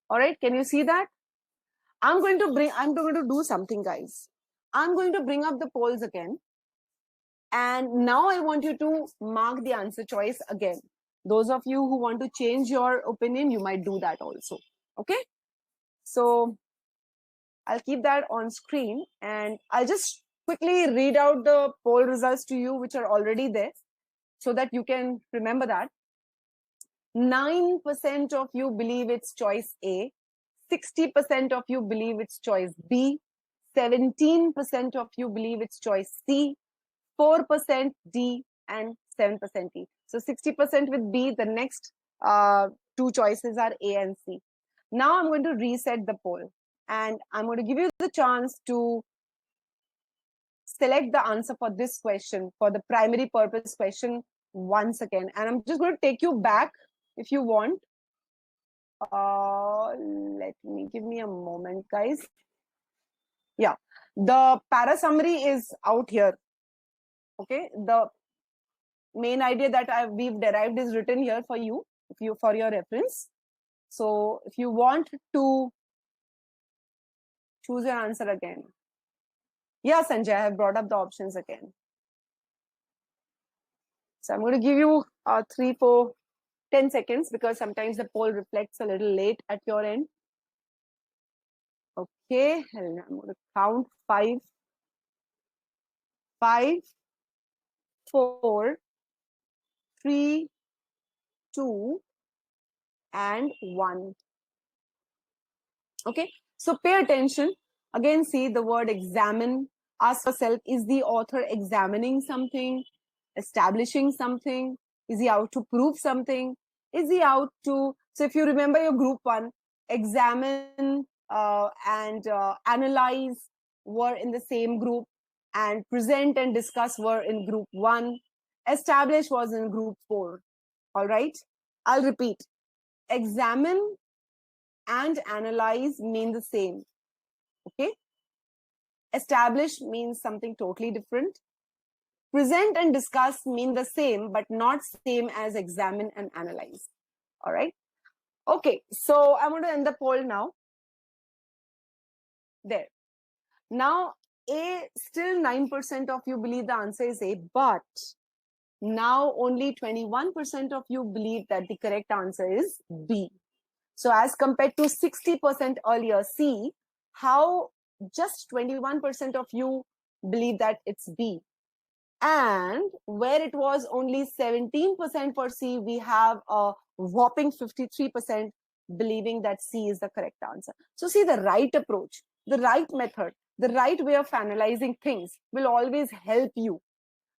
All right, can you see that? I'm going to do something, guys. I'm going to bring up the polls again. And now I want you to mark the answer choice again. Those of you who want to change your opinion, you might do that also. Okay? So I'll keep that on screen, and I'll just quickly read out the poll results to you, which are already there, so that you can remember that. 9% of you believe it's choice A, 60% of you believe it's choice B, 17% of you believe it's choice C, 4% D, and 7% E. So 60% with B, the next 2 choices are A and C. Now I'm going to reset the poll, and I'm going to give you the chance to select the answer for this question, for the primary purpose question once again. And I'm just going to take you back if you want. Give me a moment, guys. Yeah, the para summary is out here. Okay, the main idea that we've derived is written here for you, for your reference. So if you want to choose your answer again. Yeah, Sanjay, I have brought up the options again. So I'm going to give you 3, 4, 10 seconds, because sometimes the poll reflects a little late at your end. Okay, and I'm going to count 5, 4, 3, 2, and 1. Okay, so pay attention. Again, see the word examine. Ask yourself, is the author examining something, establishing something? Is he out to prove something? Is he out to... So if you remember your group 1, examine and analyze were in the same group, and present and discuss were in group 1. Establish was in group 4. All right, I'll repeat. Examine and analyze mean the same. Okay, establish means something totally different. Present and discuss mean the same, but not same as examine and analyze. All right. Okay, so I'm going to end the poll now. There. Now, A, still 9% of you believe the answer is A, but now only 21% of you believe that the correct answer is B. So as compared to 60% earlier, see how just 21% of you believe that it's B. And where it was only 17% for C, we have a whopping 53% believing that C is the correct answer. So see, the right approach, the right method, the right way of analyzing things will always help you.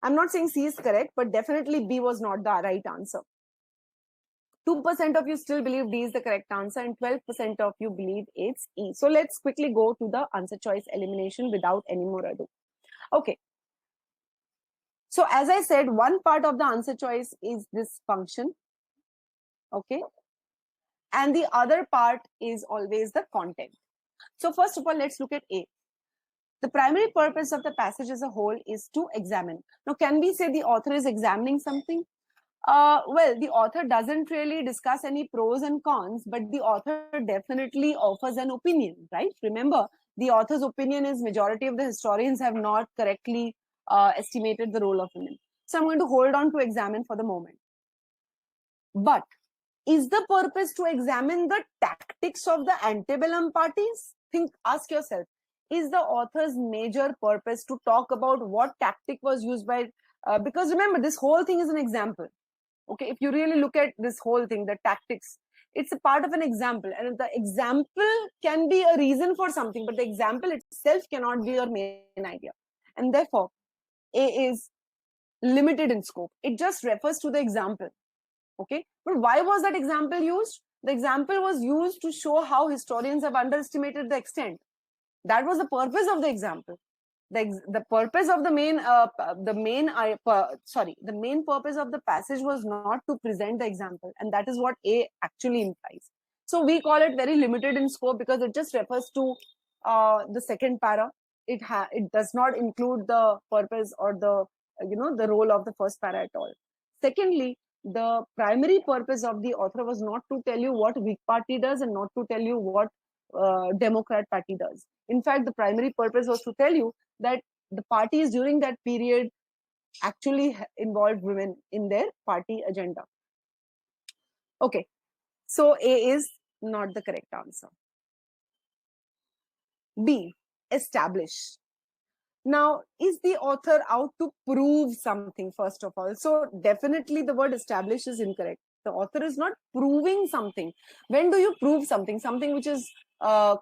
I'm not saying C is correct, but definitely B was not the right answer. 2% of you still believe D is the correct answer, and 12% of you believe it's E. So let's quickly go to the answer choice elimination without any more ado. Okay. So as I said, one part of the answer choice is this function. Okay. And the other part is always the content. So first of all, let's look at A. The primary purpose of the passage as a whole is to examine. Now, can we say the author is examining something? Well, the author doesn't really discuss any pros and cons, but the author definitely offers an opinion, right? Remember, the author's opinion is majority of the historians have not correctly estimated the role of women. So I'm going to hold on to examine for the moment. But Is the purpose to examine the tactics of the antebellum parties? Ask yourself, is the author's major purpose to talk about what tactic was used by, because remember, this whole thing is an example. Okay, if you really look at this whole thing, the tactics, it's a part of an example, and the example can be a reason for something, but the example itself cannot be your main idea. And therefore, A is limited in scope. It just refers to the example. Okay, but why was that example used? The example was used to show how historians have underestimated the extent. That was the purpose of the example. The purpose of the main purpose of the passage was not to present the example, and that is what A actually implies. So we call it very limited in scope because it just refers to the second para. It does not include the purpose or the the role of the first para at all. Secondly, the primary purpose of the author was not to tell you what Whig party does and not to tell you what Democrat party does. In fact, the primary purpose was to tell you that the parties during that period actually involved women in their party agenda. Okay, so A is not the correct answer. B, establish. Now, is the author out to prove something, first of all? So definitely the word establish is incorrect. The author is not proving something. When do you prove something? Something which is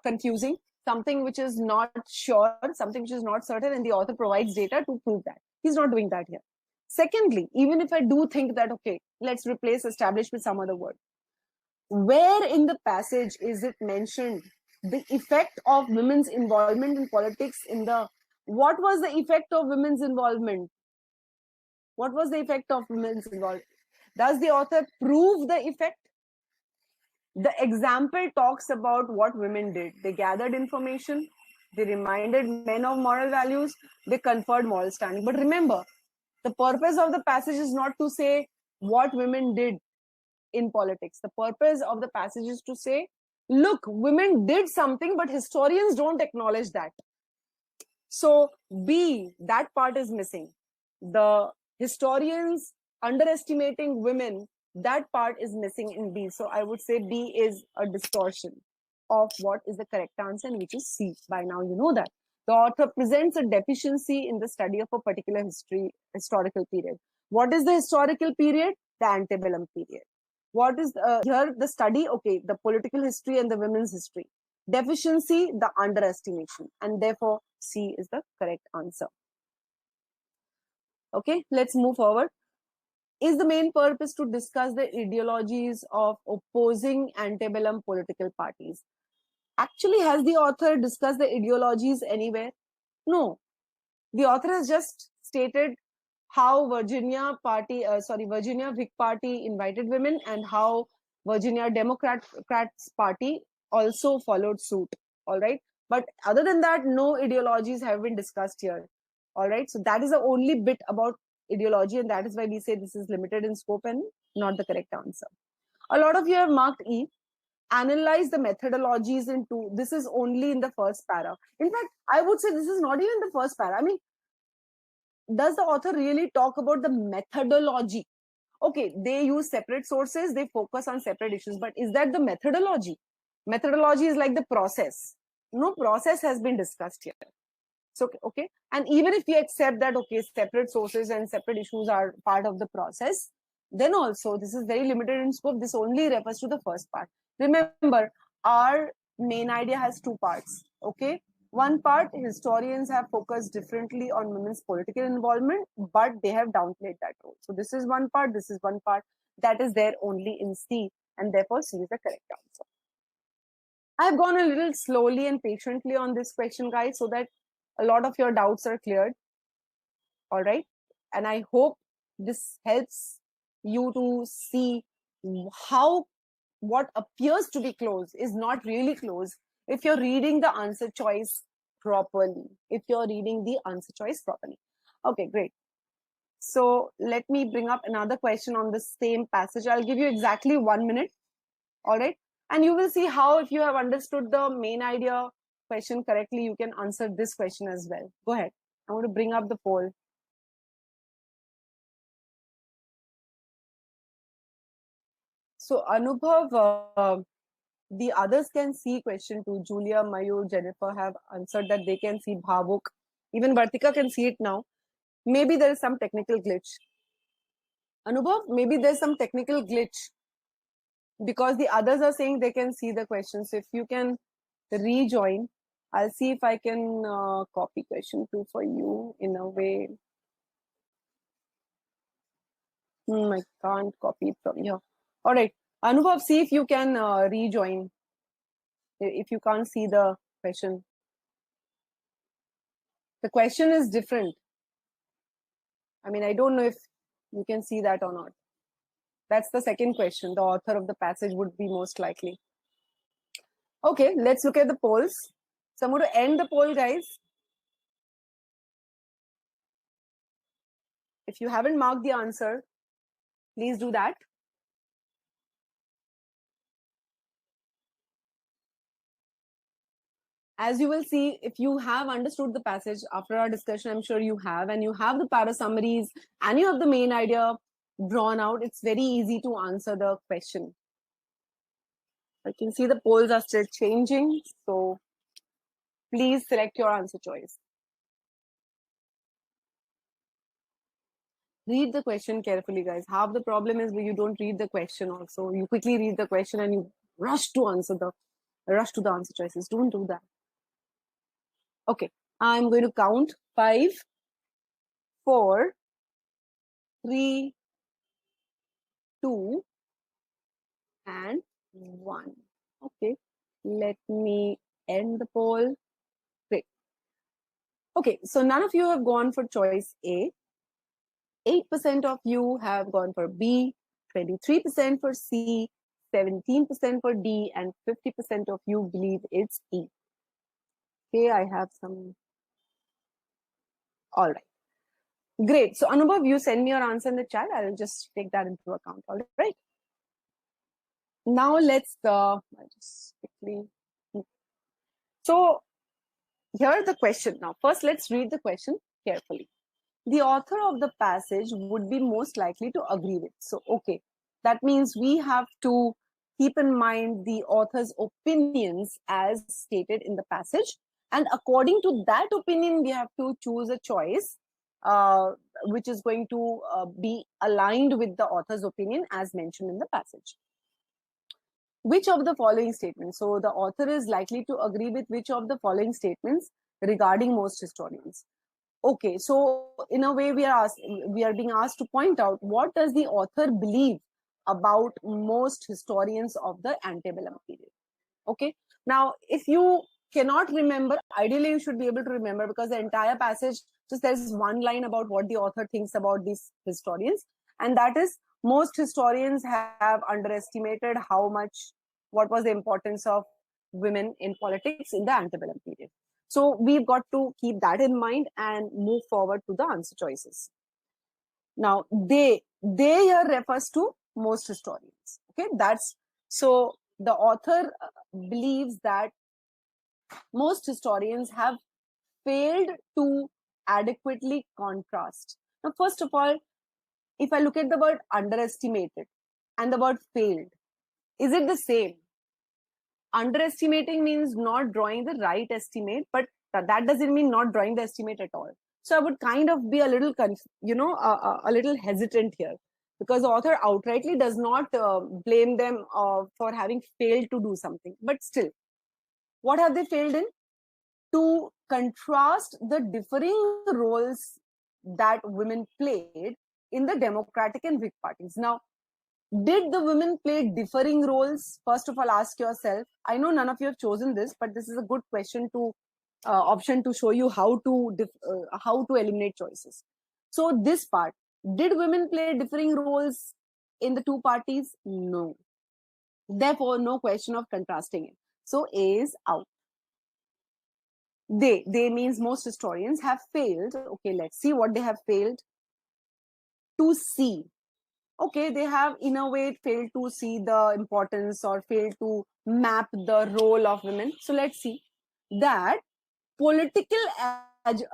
confusing, something which is not sure, something which is not certain, and the author provides data to prove that. He's not doing that here. Secondly, even if I do think that, okay, let's replace establish with some other word, where in the passage is it mentioned the effect of women's involvement in politics in the, what was the effect of women's involvement? What was the effect of women's involvement? Does the author prove the effect? The example talks about what women did. They gathered information, they reminded men of moral values, they conferred moral standing. But remember, the purpose of the passage is not to say what women did in politics. The purpose of the passage is to say, look, women did something, but historians don't acknowledge that. So B, that part is missing. The historians underestimating women, that part is missing in B. So I would say B is a distortion of what is the correct answer, and which is C. By now you know that. The author presents a deficiency in the study of a particular historical period. What is the historical period? The antebellum period. What is here the study? Okay, the political history and the women's history. Deficiency, the underestimation, and therefore C is the correct answer. Okay, let's move forward. Is the main purpose to discuss the ideologies of opposing antebellum political parties? Actually, has the author discussed the ideologies anywhere? No. The author has just stated how Virginia Whig Party invited women and how Virginia Democrats Party also followed suit. All right. But other than that, no ideologies have been discussed here. All right. So that is the only bit about ideology, and that is why we say this is limited in scope and not the correct answer. A lot of you have marked E. Analyze the methodologies into, this is only in the first para. In fact, I would say this is not even the first para. I mean, does the author really talk about the methodology? Okay, they use separate sources, they focus on separate issues, but is that the methodology? Methodology is like the process. No process has been discussed here. So, okay, and even if we accept that, okay, separate sources and separate issues are part of the process, then also this is very limited in scope. This only refers to the first part. Remember, our main idea has two parts, okay? One part, historians have focused differently on women's political involvement, but they have downplayed that role. So this is one part, this is one part that is there only in C, and therefore C is the correct answer. I've gone a little slowly and patiently on this question, guys, so that a lot of your doubts are cleared. All right. And I hope this helps you to see how what appears to be close is not really close if you're reading the answer choice properly. Okay, great. So let me bring up another question on the same passage. I'll give you exactly 1 minute. All right. And you will see how, if you have understood the main idea question correctly, you can answer this question as well. Go ahead. I want to bring up the poll. So Anubhav, the others can see question 2. Julia, Mayur, Jennifer have answered that they can see Bhavuk. Even Bartika can see it now. Maybe there is some technical glitch. Anubhav, maybe there's some technical glitch because the others are saying they can see the questions. So if you can rejoin, I'll see if I can copy question 2 for you in a way. I can't copy it from here. All right. Anubhav, see if you can rejoin. If you can't see the question. The question is different. I mean, I don't know if you can see that or not. That's the second question. The author of the passage would be most likely. Okay, let's look at the polls. So I'm going to end the poll, guys. If you haven't marked the answer, please do that. As you will see, if you have understood the passage after our discussion, I'm sure you have, and you have the para summaries and you have the main idea drawn out, it's very easy to answer the question. I can see the polls are still changing, so please select your answer choice. Read the question carefully, guys. Half the problem is when you don't read the question also. You quickly read the question and you rush to the answer choices. Don't do that. Okay, I'm going to count 5, 4, 3, 2, and 1. Okay, let me end the poll. Great. Okay, so none of you have gone for choice A. 8% of you have gone for B, 23% for C, 17% for D, and 50% of you believe it's E. Okay, I have some. All right. Great. So Anubhav, you send me your answer in the chat. I'll just take that into account. All right. Now let's just quickly. So here's the question. Now, first, let's read the question carefully. The author of the passage would be most likely to agree with. So, okay, that means we have to keep in mind the author's opinions as stated in the passage. And according to that opinion, we have to choose a choice which is going to be aligned with the author's opinion as mentioned in the passage. Which of the following statements? So the author is likely to agree with which of the following statements regarding most historians. Okay, so in a way we are being asked to point out what does the author believe about most historians of the antebellum period. Okay, now if you cannot remember, ideally you should be able to remember because the entire passage, just there's one line about what the author thinks about these historians, and that is most historians have underestimated what was the importance of women in politics in the antebellum period. So we've got to keep that in mind and move forward to the answer choices. Now, they here refers to most historians. Okay, that's so the author believes that most historians have failed to adequately contrast. Now, first of all, if I look at the word underestimated and the word failed, is it the same? Underestimating means not drawing the right estimate, but that doesn't mean not drawing the estimate at all. So I would kind of be a little, a little hesitant here because the author outrightly does not blame them for having failed to do something. But still, what have they failed in? To contrast the differing roles that women played in the Democratic and Whig parties. Now, did the women play differing roles? First of all, ask yourself. I know none of you have chosen this, but this is a good question to option to show you how to eliminate choices. So this part, did women play differing roles in the two parties? No. Therefore, no question of contrasting it. So A is out. They means most historians have failed. Okay, let's see what they have failed to see. Okay, they have in a way failed to see the importance or failed to map the role of women. So let's see that political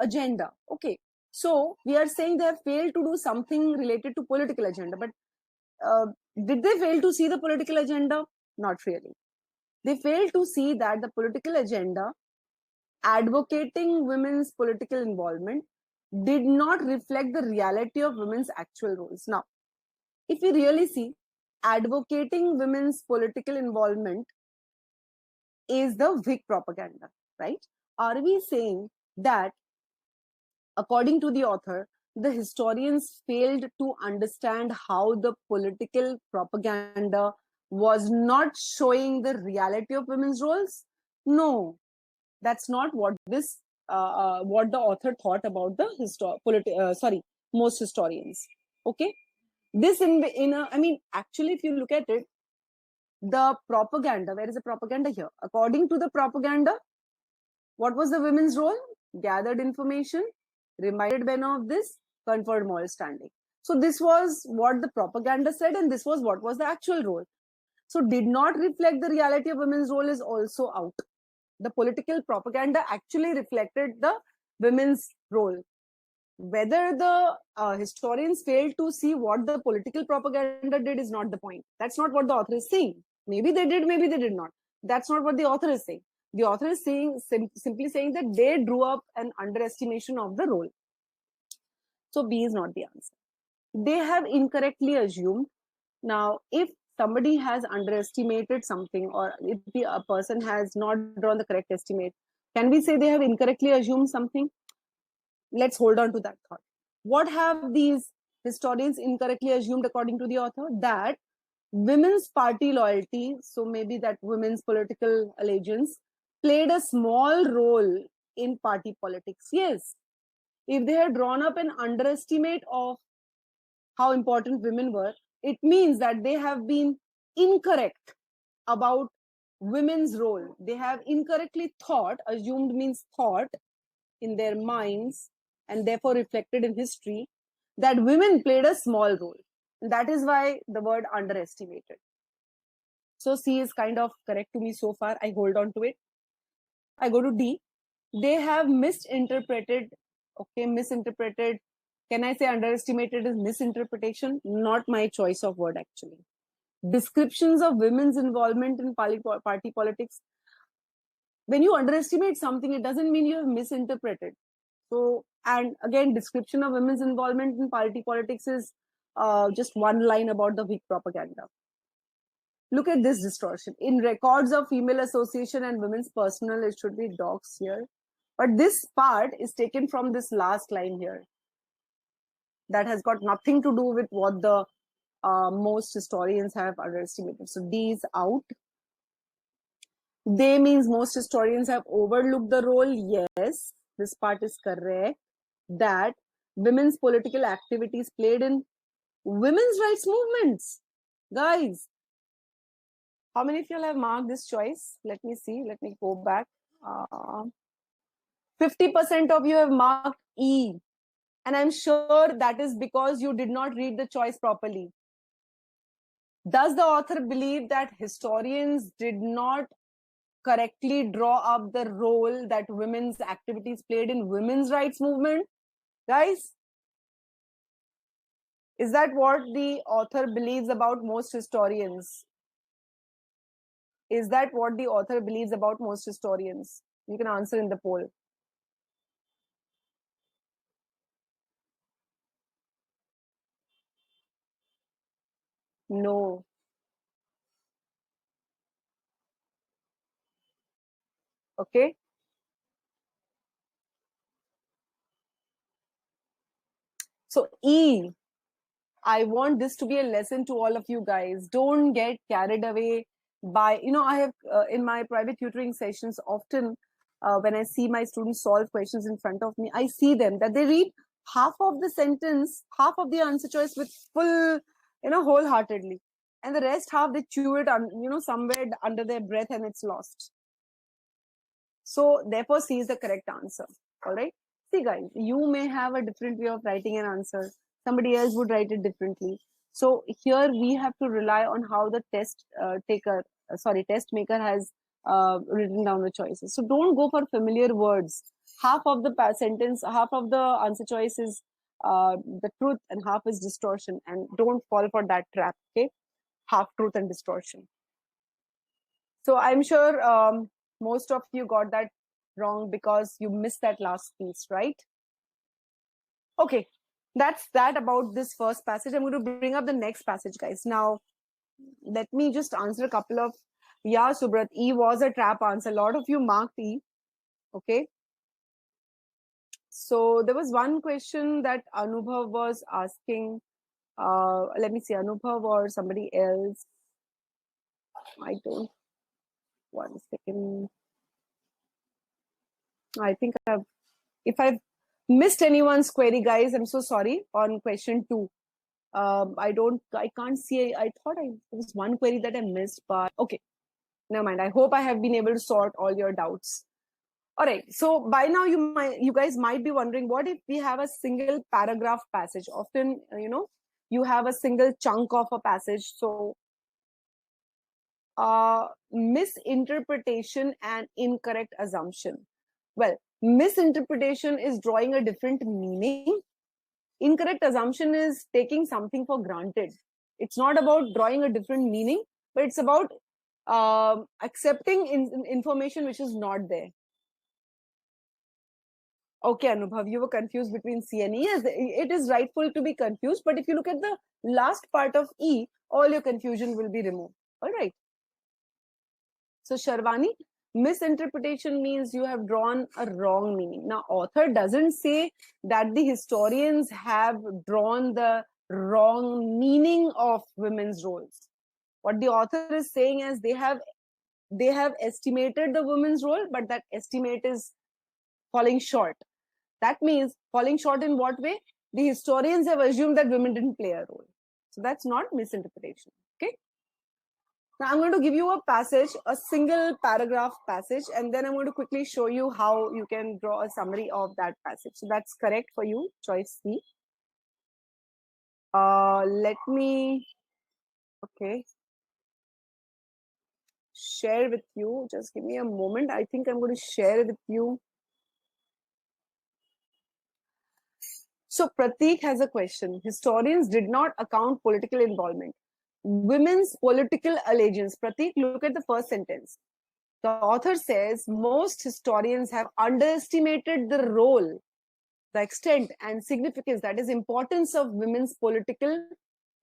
agenda. Okay, so we are saying they have failed to do something related to political agenda, but Did they fail to see the political agenda? Not really. They failed to see that the political agenda advocating women's political involvement did not reflect the reality of women's actual roles. Now, if we really see, advocating women's political involvement is the Whig propaganda, right? Are we saying that, according to the author, the historians failed to understand how the political propaganda was not showing the reality of women's roles? No, that's not what what the author thought about the most historians. Okay, this I mean, actually, if you look at it, the propaganda, where is the propaganda here? According to the propaganda, what was the women's role? Gathered information, reminded men of this, conferred moral standing. So this was what the propaganda said, and this was what was the actual role. So did not reflect the reality of women's role is also out. The political propaganda actually reflected the women's role. Whether the historians failed to see what the political propaganda did is not the point. That's not what the author is saying. Maybe they did, maybe they did not. That's not what the author is saying. The author is saying simply saying that they drew up an underestimation of the role. So B is not the answer. They have incorrectly assumed. Now, if somebody has underestimated something, or if a person has not drawn the correct estimate, can we say they have incorrectly assumed something? Let's hold on to that thought. What have these historians incorrectly assumed according to the author? That women's party loyalty, so maybe that women's political allegiance, played a small role in party politics. Yes, if they had drawn up an underestimate of how important women were, it means that they have been incorrect about women's role. They have incorrectly thought, assumed means thought in their minds, and therefore reflected in history, that women played a small role. And that is why the word underestimated. So C is kind of correct to me so far. I hold on to it. I go to D. They have misinterpreted. Okay, misinterpreted. Can I say underestimated is misinterpretation? Not my choice of word, actually. Descriptions of women's involvement in party politics. When you underestimate something, it doesn't mean you have misinterpreted. So, and again, description of women's involvement in party politics is just one line about the Whig propaganda. Look at this distortion. In records of female association and women's personal, it should be docs here. But this part is taken from this last line here. That has got nothing to do with what the most historians have underestimated. So D is out. They means most historians have overlooked the role. Yes, this part is correct. That women's political activities played in women's rights movements. Guys, how many of you have marked this choice? Let me see. Let me go back. 50% of you have marked E. And I'm sure that is because you did not read the choice properly. Does the author believe that historians did not correctly draw up the role that women's activities played in women's rights movement? Guys, is that what the author believes about most historians? Is that what the author believes about most historians? You can answer in the poll. No. Okay. So E, I want this to be a lesson to all of you guys. Don't get carried away by, I have in my private tutoring sessions often when I see my students solve questions in front of me, I see them that they read half of the sentence, half of the answer choice with full, wholeheartedly. And the rest half they chew it, somewhere under their breath and it's lost. So therefore C is the correct answer. All right. See guys, you may have a different way of writing an answer. Somebody else would write it differently. So here we have to rely on how the test maker has written down the choices. So don't go for familiar words. Half of the sentence, half of the answer choice is the truth and half is distortion, and don't fall for that trap. Okay. half-truth and distortion. So I'm sure most of you got that wrong because you missed that last piece, right? Okay, that's that about this first passage. I'm going to bring up the next passage, guys. Now, let me just answer a couple of, yeah, Subrat, E was a trap answer. A lot of you marked E, okay? So there was one question that Anubhav was asking. Let me see, Anubhav or somebody else. I don't, 1 second. I think if I've missed anyone's query, guys, I'm so sorry on question 2. I can't see, I thought there was one query that I missed, but okay, never mind. I hope I have been able to sort all your doubts. All right, so by now you guys might be wondering, what if we have a single paragraph passage? Often, you have a single chunk of a passage. So misinterpretation and incorrect assumption. Well, misinterpretation is drawing a different meaning. Incorrect assumption is taking something for granted. It's not about drawing a different meaning, but it's about accepting information which is not there. Okay, Anubhav, you were confused between C and E. Yes, it is rightful to be confused, but if you look at the last part of E, all your confusion will be removed. All right. So, Sharvani, misinterpretation means you have drawn a wrong meaning. Now, author doesn't say that the historians have drawn the wrong meaning of women's roles. What the author is saying is they have estimated the women's role, but that estimate is falling short. That means falling short in what way? The historians have assumed that women didn't play a role. So that's not misinterpretation. Okay. Now I'm going to give you a passage, a single paragraph passage, and then I'm going to quickly show you how you can draw a summary of that passage. So that's correct for you, choice C. Let me, okay, share with you. Just give me a moment. I think I'm going to share with you. So Prateek has a question. Historians did not account political involvement. Women's political allegiance. Prateek, look at the first sentence. The author says most historians have underestimated the role, the extent and significance, that is importance of women's political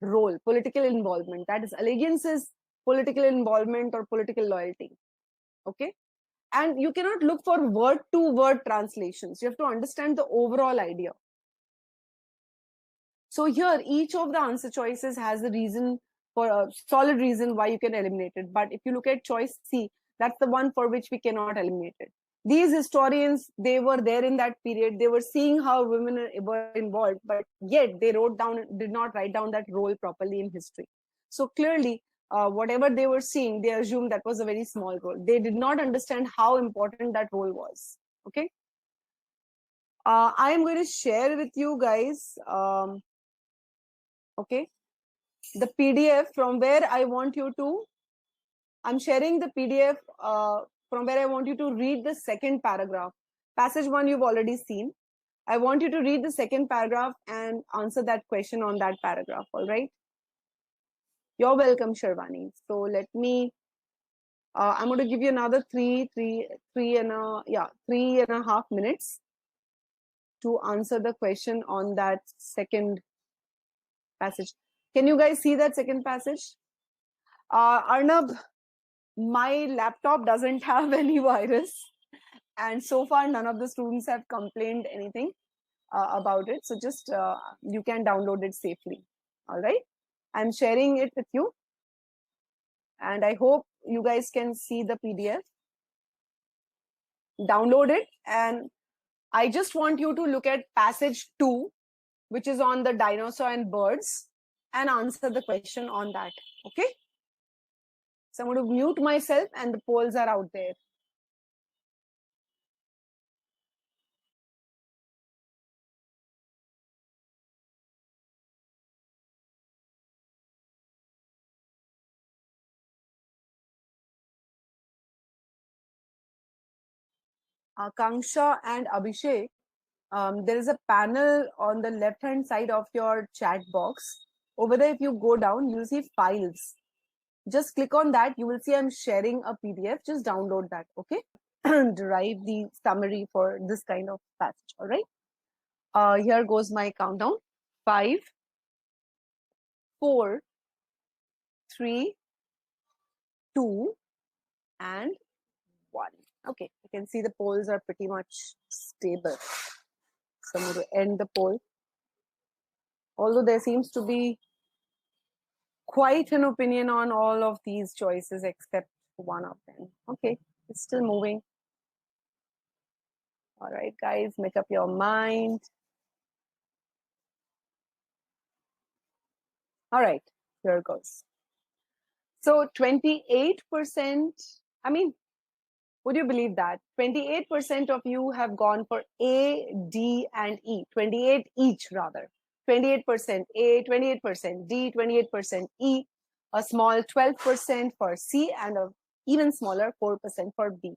role, political involvement. That is allegiance is political involvement or political loyalty. Okay. And you cannot look for word to word translations. You have to understand the overall idea. So here, each of the answer choices has a reason, for a solid reason why you can eliminate it. But if you look at choice C, that's the one for which we cannot eliminate it. These historians, they were there in that period. They were seeing how women were involved, but yet they did not write down that role properly in history. So clearly, whatever they were seeing, they assumed that was a very small role. They did not understand how important that role was. Okay. I am going to share with you guys, okay, the PDF from where I want you to, I'm sharing the PDF from where I want you to read the second paragraph. Passage 1 you've already seen. I want you to read the second paragraph and answer that question on that paragraph, all right? You're welcome, Sharvani. So let me, I'm going to give you another three and a half minutes to answer the question on that second passage. Can you guys see that second passage? Arnab, my laptop doesn't have any virus, and so far none of the students have complained anything about it. So just you can download it safely. All right, I'm sharing it with you, and I hope you guys can see the PDF. Download it, and I just want you to look at passage 2, which is on the dinosaur and birds, and answer the question on that. Okay. So I'm going to mute myself, and the polls are out there. Akanksha and Abhishek, there is a panel on the left hand side of your chat box. Over there, if you go down, you'll see files. Just click on that. You will see I'm sharing a PDF. Just download that, okay? Derive the summary for this kind of passage, all right? Here goes my countdown. 5, 4, 3, 2, and 1. Okay, you can see the polls are pretty much stable. So I'm going to end the poll. Although there seems to be quite an opinion on all of these choices except one of them. Okay, it's still moving. All right, guys, make up your mind. All right, here it goes. So 28%, I mean, would you believe that? 28% of you have gone for A, D, and E. 28 each, rather. 28% A, 28% D, 28% E, a small 12% for C, and a even smaller 4% for B.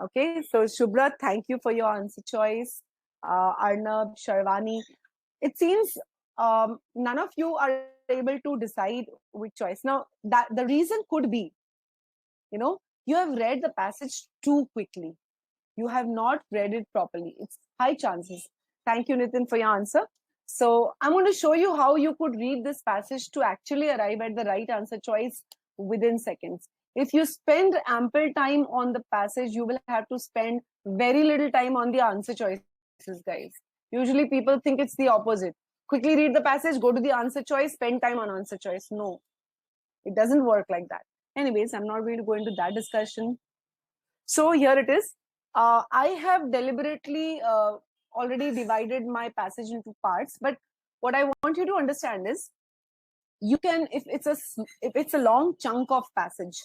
Okay, so Shubhra, thank you for your answer choice. Arnab, Sharvani, it seems none of you are able to decide which choice. Now, that the reason could be, you have read the passage too quickly. You have not read it properly. It's high chances. Thank you, Nitin, for your answer. So I'm going to show you how you could read this passage to actually arrive at the right answer choice within seconds. If you spend ample time on the passage, you will have to spend very little time on the answer choices, guys. Usually people think it's the opposite. Quickly read the passage, go to the answer choice, spend time on answer choice. No, it doesn't work like that. Anyways, I'm not going to go into that discussion. So here it is. I have deliberately already divided my passage into parts, but what I want you to understand is, you can, if it's a long chunk of passage,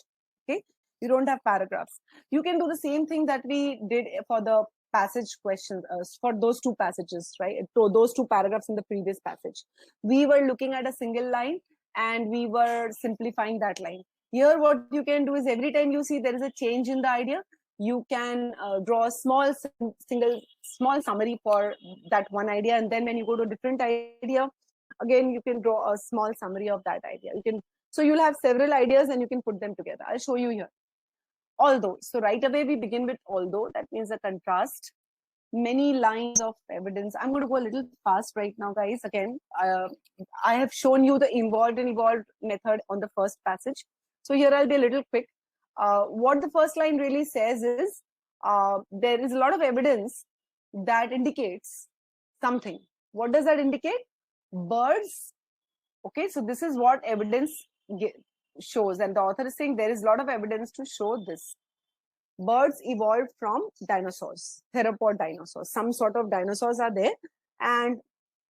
okay, you don't have paragraphs, you can do the same thing that we did for the passage questions, for those two passages, right? So those two paragraphs in the previous passage, we were looking at a single line and we were simplifying that line. Here what you can do is, every time you see there is a change in the idea, you can draw a small summary for that one idea, and then when you go to a different idea, again you can draw a small summary of that idea. So you'll have several ideas and you can put them together. I'll show you here. Although, so right away we begin with although. That means a contrast. Many lines of evidence. I'm going to go a little fast right now, guys. Again, I have shown you the involved and evolved method on the first passage. So here I'll be a little quick. What the first line really says is, there is a lot of evidence that indicates something. What does that indicate? Birds. Okay, so this is what evidence shows, and the author is saying there is a lot of evidence to show this. Birds evolved from dinosaurs, theropod dinosaurs. Some sort of dinosaurs are there, and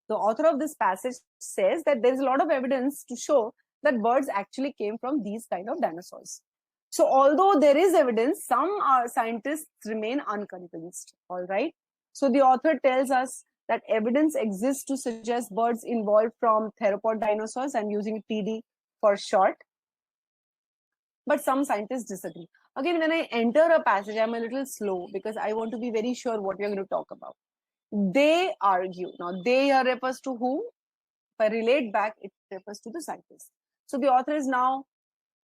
the author of this passage says that there is a lot of evidence to show that birds actually came from these kind of dinosaurs. So although there is evidence, some scientists remain unconvinced. All right. So the author tells us that evidence exists to suggest birds evolved from theropod dinosaurs. I'm using TD for short. But some scientists disagree. Again, when I enter a passage, I'm a little slow because I want to be very sure what we're going to talk about. They argue. Now, they here refers to who? If I relate back, it refers to the scientists. So the author is now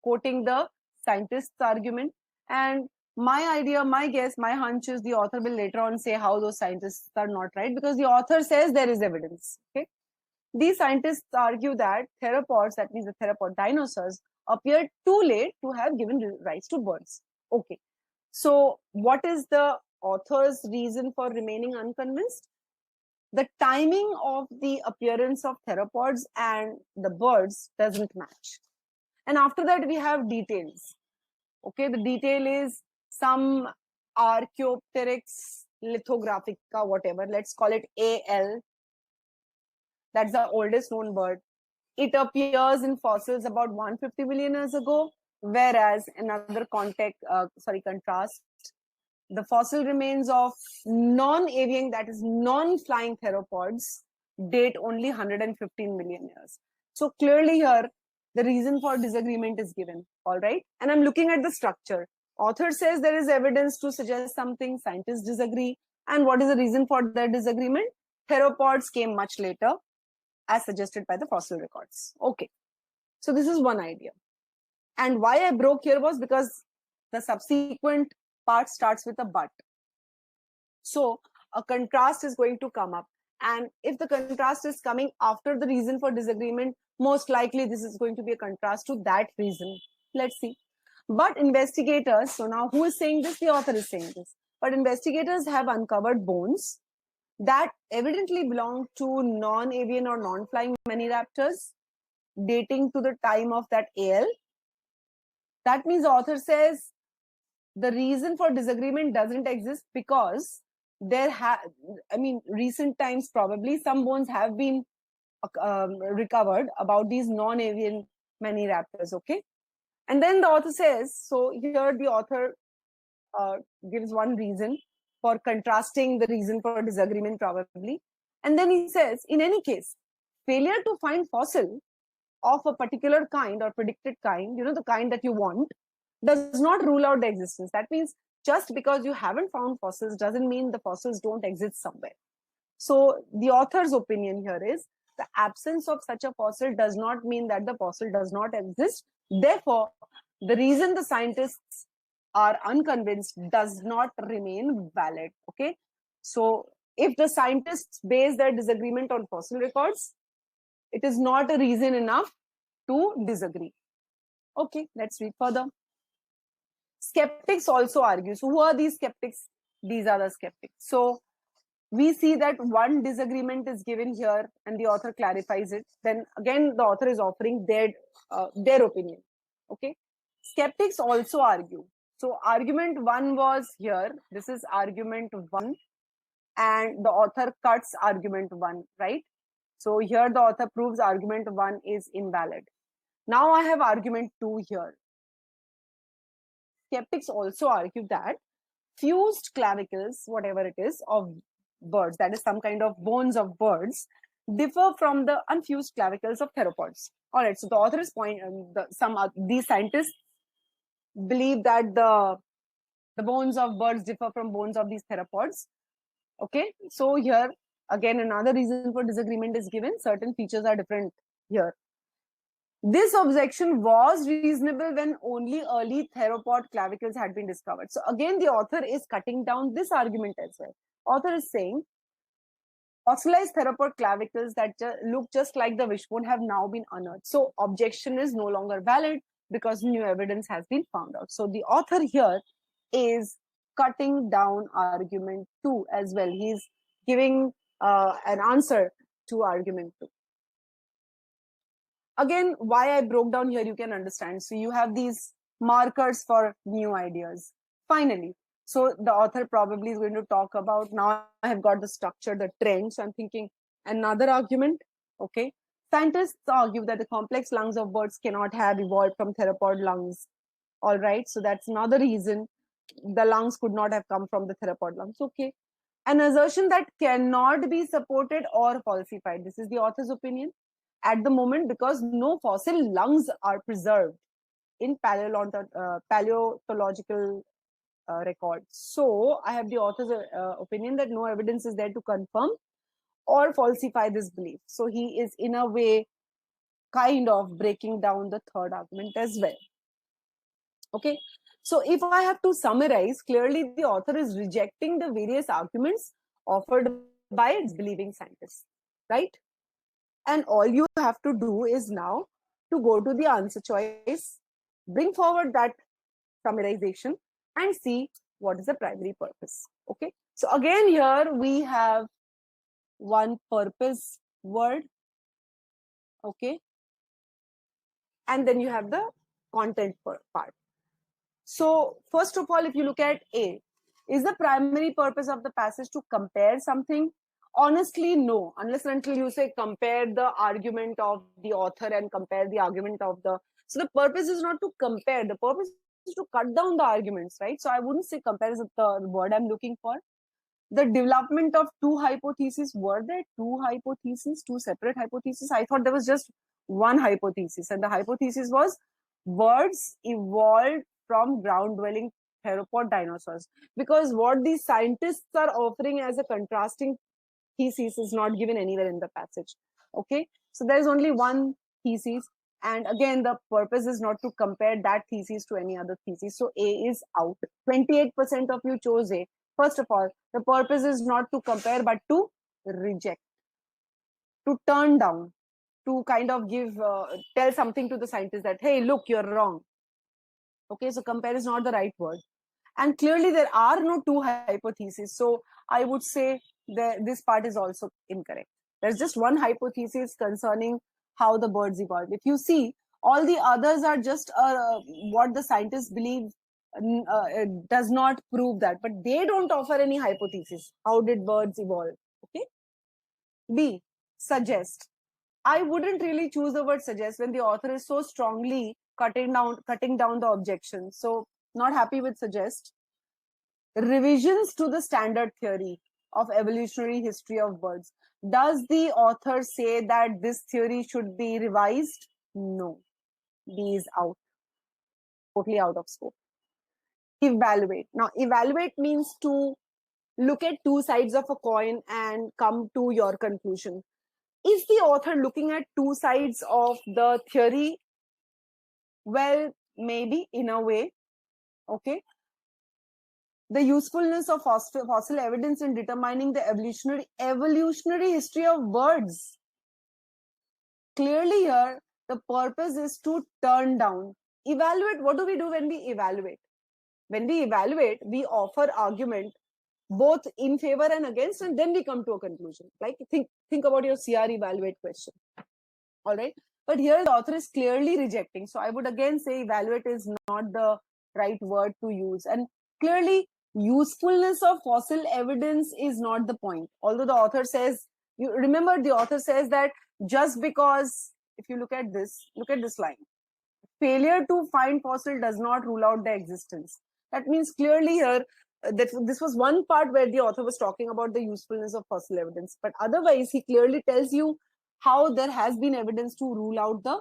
quoting the scientist's argument, and my idea, my guess, my hunch is the author will later on say how those scientists are not right, because the author says there is evidence. Okay, these scientists argue that theropods, that means the theropod dinosaurs, appeared too late to have given rise to birds. Okay, so what is the author's reason for remaining unconvinced? The timing of the appearance of theropods and the birds doesn't match. And after that, we have details. Okay, the detail is some Archaeopteryx lithographica, whatever, let's call it AL. That's the oldest known bird. It appears in fossils about 150 million years ago, whereas another contrast, the fossil remains of non-avian, that is non-flying theropods, date only 115 million years. So clearly here, the reason for disagreement is given, all right? And I'm looking at the structure. Author says there is evidence to suggest something, scientists disagree. And what is the reason for their disagreement? Theropods came much later, as suggested by the fossil records. Okay, so this is one idea. And why I broke here was because the subsequent part starts with a but. So a contrast is going to come up. And if the contrast is coming after the reason for disagreement, most likely this is going to be a contrast to that reason. Let's see. But investigators, so now who is saying this? The author is saying this. But investigators have uncovered bones that evidently belong to non-avian or non-flying maniraptors dating to the time of that AL. That means the author says the reason for disagreement doesn't exist because recent times probably some bones have been recovered about these non-avian maniraptors, okay? And then the author says, so here the author gives one reason for contrasting the reason for disagreement probably. And then he says, in any case, failure to find fossil of a particular kind or predicted kind, the kind that you want, does not rule out the existence. That means just because you haven't found fossils doesn't mean the fossils don't exist somewhere. So the author's opinion here is the absence of such a fossil does not mean that the fossil does not exist. Therefore, the reason the scientists are unconvinced does not remain valid. Okay. So if the scientists base their disagreement on fossil records, it is not a reason enough to disagree. Okay, let's read further. Skeptics also argue. So who are these skeptics? These are the skeptics. So we see that one disagreement is given here and the author clarifies it. Then again, the author is offering their opinion. Okay. Skeptics also argue. So argument 1 was here. This is argument 1 and the author cuts argument 1, right? So here the author proves argument 1 is invalid. Now I have argument 2 here. Skeptics also argue that fused clavicles, whatever it is, of birds, that is some kind of bones of birds, differ from the unfused clavicles of theropods. All right, so the author is these scientists believe that the bones of birds differ from bones of these theropods. Okay, so here again another reason for disagreement is given. Certain features are different here. This objection was reasonable when only early theropod clavicles had been discovered. So again, the author is cutting down this argument as well. Author is saying fossilized theropod clavicles that look just like the wishbone have now been unearthed. So objection is no longer valid because new evidence has been found out. So the author here is cutting down argument 2 as well. He's giving an answer to argument 2. Again, why I broke down here, you can understand. So you have these markers for new ideas. Finally, so the author probably is going to talk about, now I have got the structure, the trend. So I'm thinking another argument. Okay. Scientists argue that the complex lungs of birds cannot have evolved from theropod lungs. All right. So that's another reason the lungs could not have come from the theropod lungs. Okay. An assertion that cannot be supported or falsified. This is the author's opinion at the moment because no fossil lungs are preserved in paleontological records. So I have the author's opinion that no evidence is there to confirm or falsify this belief. So he is in a way kind of breaking down the third argument as well. Okay. So if I have to summarize, clearly the author is rejecting the various arguments offered by its believing scientists, right? And all you have to do is now to go to the answer choice, bring forward that summarization and see what is the primary purpose. Okay. So again, here we have one purpose word. Okay. And then you have the content part. So first of all, if you look at A, is the primary purpose of the passage to compare something? Honestly, no, unless and until you say compare the argument of the author and compare the argument of the, so the purpose is not to compare, the purpose is to cut down the arguments, right? So I wouldn't say compare is the word I'm looking for. The development of two hypotheses, were there two hypotheses, two separate hypotheses? I thought there was just one hypothesis, and the hypothesis was birds evolved from ground-dwelling theropod dinosaurs, because what these scientists are offering as a contrasting thesis is not given anywhere in the passage. Okay, so there is only one thesis, And again, the purpose is not to compare that thesis to any other thesis. So A is out. 28% of you chose A. First of all, the purpose is not to compare, but to reject, to turn down, to kind of tell something to the scientist that, hey, look, you're wrong. Okay, so compare is not the right word. And clearly there are no two hypotheses. So I would say that this part is also incorrect. There's just one hypothesis concerning how the birds evolved. If you see, all the others are just what the scientists believe does not prove that, but they don't offer any hypothesis. How did birds evolve? Okay. B, suggest. I wouldn't really choose the word suggest when the author is so strongly cutting down the objection. So not happy with suggest. Revisions to the standard theory of evolutionary history of birds. Does the author say that this theory should be revised? No. B is out. Totally out of scope. Evaluate. Now, evaluate means to look at two sides of a coin and come to your conclusion. Is the author looking at two sides of the theory? Well, maybe in a way. Okay. The usefulness of fossil evidence in determining the evolutionary history of birds. Clearly here, the purpose is to turn down. Evaluate, what do we do when we evaluate? When we evaluate, we offer argument both in favor and against, and then we come to a conclusion. Like think about your CR evaluate question. All right. But here the author is clearly rejecting. So I would again say evaluate is not the right word to use. And clearly, usefulness of fossil evidence is not the point. Although the author says, you remember the author says that just because, if you look at this line, failure to find fossil does not rule out their existence. That means clearly here that this was one part where the author was talking about the usefulness of fossil evidence. But otherwise, he clearly tells you how there has been evidence to rule out the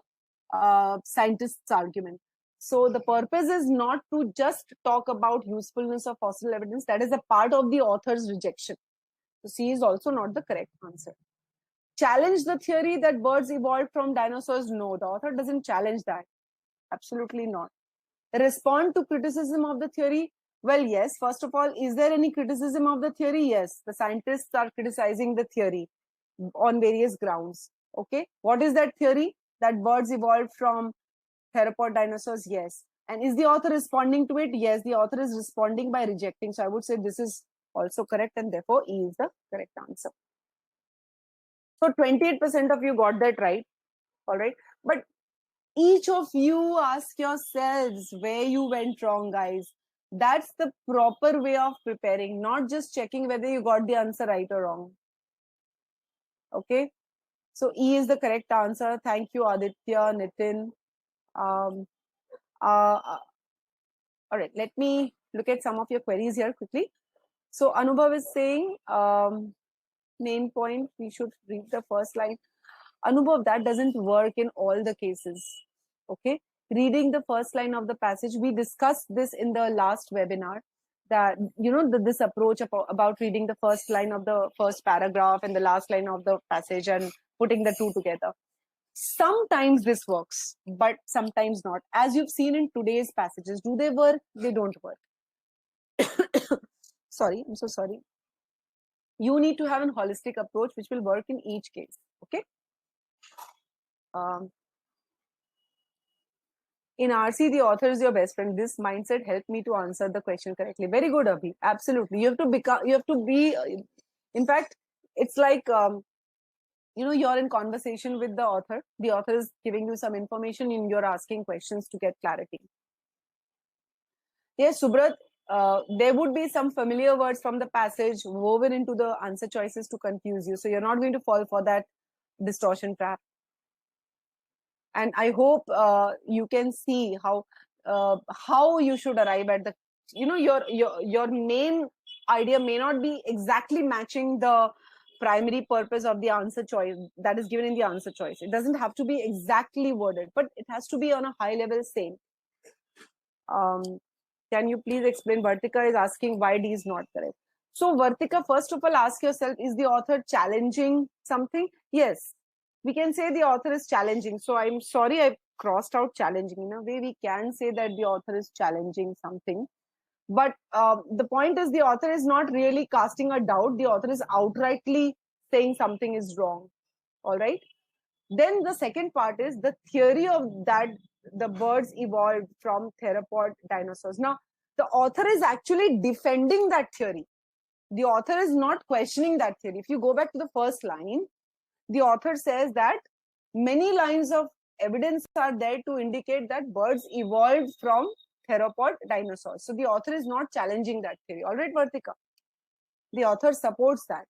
scientist's argument. So the purpose is not to just talk about usefulness of fossil evidence. That is a part of the author's rejection. So C is also not the correct answer. Challenge the theory that birds evolved from dinosaurs? No, the author doesn't challenge that. Absolutely not. Respond to criticism of the theory? Well, yes. First of all, is there any criticism of the theory? Yes. The scientists are criticizing the theory on various grounds. Okay. What is that theory? That birds evolved from theropod dinosaurs? Yes. And is the author responding to it? Yes, the author is responding by rejecting. So I would say this is also correct, and therefore E is the correct answer. So 28% of you got that right. All right. But each of you ask yourselves where you went wrong, guys. That's the proper way of preparing, not just checking whether you got the answer right or wrong. Okay. So E is the correct answer. Thank you, Aditya, Nitin. All right, let me look at some of your queries here quickly. So Anubhav is saying, main point, we should read the first line. Anubhav, that doesn't work in all the cases. Okay, reading the first line of the passage, we discussed this in the last webinar, that this approach about reading the first line of the first paragraph and the last line of the passage and putting the two together. Sometimes this works, but sometimes not. As you've seen in today's passages, do they work? They don't work. Sorry, I'm so sorry. You need to have a holistic approach which will work in each case. Okay. In RC, the author is your best friend. This mindset helped me to answer the question correctly. Very good, Abhi. Absolutely. You have to be, in fact, it's like, you're in conversation with the author. The author is giving you some information and you're asking questions to get clarity. Yes, Subrat, there would be some familiar words from the passage woven into the answer choices to confuse you. So you're not going to fall for that distortion trap. And I hope you can see how you should arrive at the, your main idea may not be exactly matching the primary purpose of the answer choice that is given in the answer choice. It doesn't have to be exactly worded, but it has to be on a high level same. Can you please explain? Vartika is asking why D is not correct. So Vartika, first of all, ask yourself, is the author challenging something? Yes, we can say the author is challenging. So I'm sorry, I crossed out challenging. In a way, we can say that the author is challenging something. But the point is, the author is not really casting a doubt. The author is outrightly saying something is wrong. All right. Then the second part is the theory of that the birds evolved from theropod dinosaurs. Now, the author is actually defending that theory. The author is not questioning that theory. If you go back to the first line, the author says that many lines of evidence are there to indicate that birds evolved from theropod dinosaurs. So the author is not challenging that theory. All right, Vartika. The author supports that.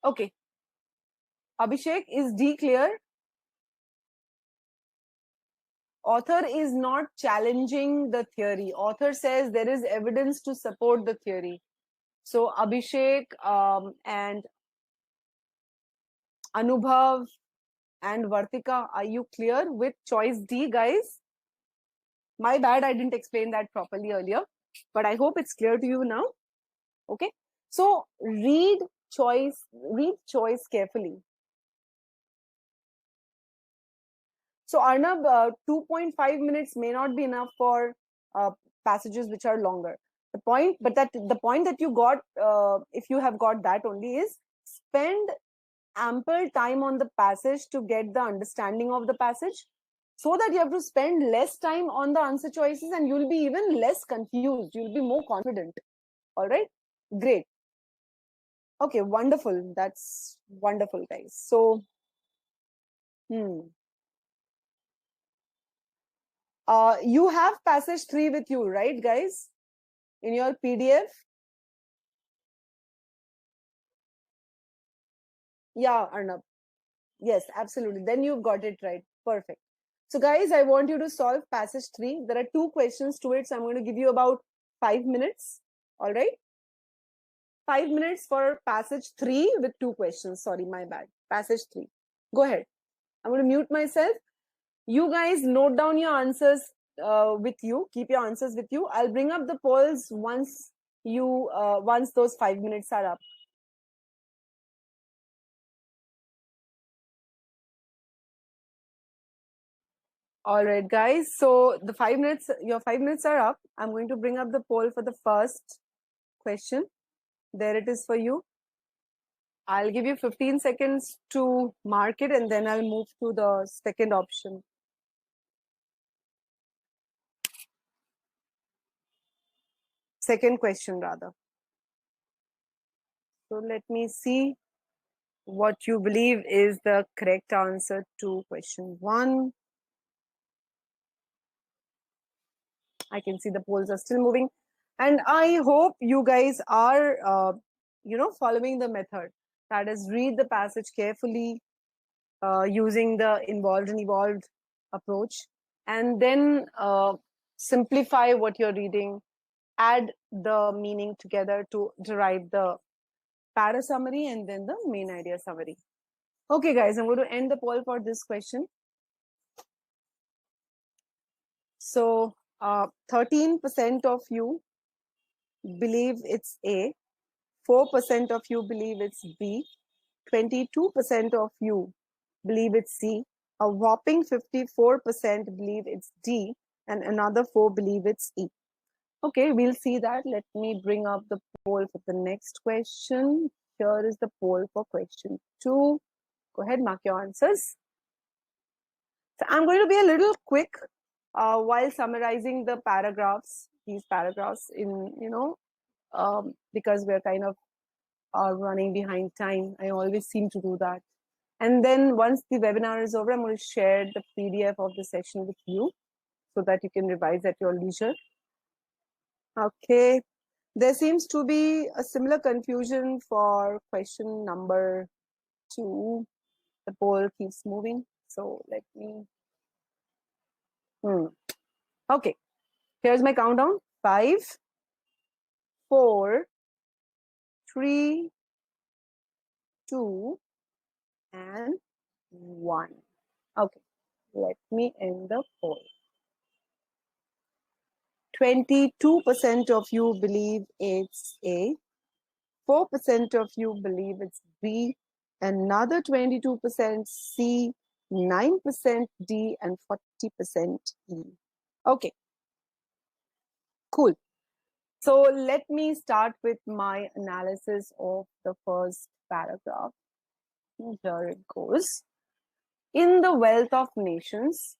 Okay. Abhishek, is D clear? Author is not challenging the theory. Author says there is evidence to support the theory. So Abhishek and Anubhav and Vartika, are you clear with choice D, guys? My bad, I didn't explain that properly earlier, but I hope it's clear to you now. Okay, so read choice carefully. So Arnab, 2.5 minutes may not be enough for passages which are longer. The point that you got, if you have got that only, is spend ample time on the passage to get the understanding of the passage, so that you have to spend less time on the answer choices and you'll be even less confused. You'll be more confident. All right, great. Okay, wonderful. That's wonderful, guys. So, you have passage 3 with you, right, guys? In your PDF? Yeah, Arnab. Yes, absolutely. Then you've got it right. Perfect. So, guys, I want you to solve passage 3. There are 2 questions to it. So, I'm going to give you about 5 minutes. All right. 5 minutes for passage 3 with 2 questions. Sorry, my bad. Passage 3. Go ahead. I'm going to mute myself. You guys note down your answers with you. Keep your answers with you. I'll bring up the polls once those 5 minutes are up. All right, guys. So your 5 minutes are up. I'm going to bring up the poll for the first question. There it is for you. I'll give you 15 seconds to mark it, and then I'll move to the second option. Second question, rather. So let me see what you believe is the correct answer to question 1. I can see the polls are still moving. And I hope you guys are, following the method. That is, read the passage carefully using the involved and evolved approach. And then simplify what you're reading. Add the meaning together to derive the para summary and then the main idea summary. Okay, guys, I'm going to end the poll for this question. So 13% of you believe it's A, 4% of you believe it's B, 22% of you believe it's C, a whopping 54% believe it's D, and another 4 believe it's E. Okay, we'll see that. Let me bring up the poll for the next question. Here is the poll for question 2. Go ahead, mark your answers. So I'm going to be a little quick while summarizing the paragraphs, these paragraphs in, because we're kind of running behind time. I always seem to do that. And then once the webinar is over, I'm going to share the PDF of the session with you so that you can revise at your leisure. Okay. There seems to be a similar confusion for question number 2. The poll keeps moving. So let me. Okay. Here's my countdown. 5, 4, 3, 2, and 1. Okay. Let me end the poll. 22% of you believe it's A, 4% of you believe it's B, another 22% C, 9% D, and 40% E. Okay, cool. So let me start with my analysis of the first paragraph. Here it goes. In the Wealth of Nations,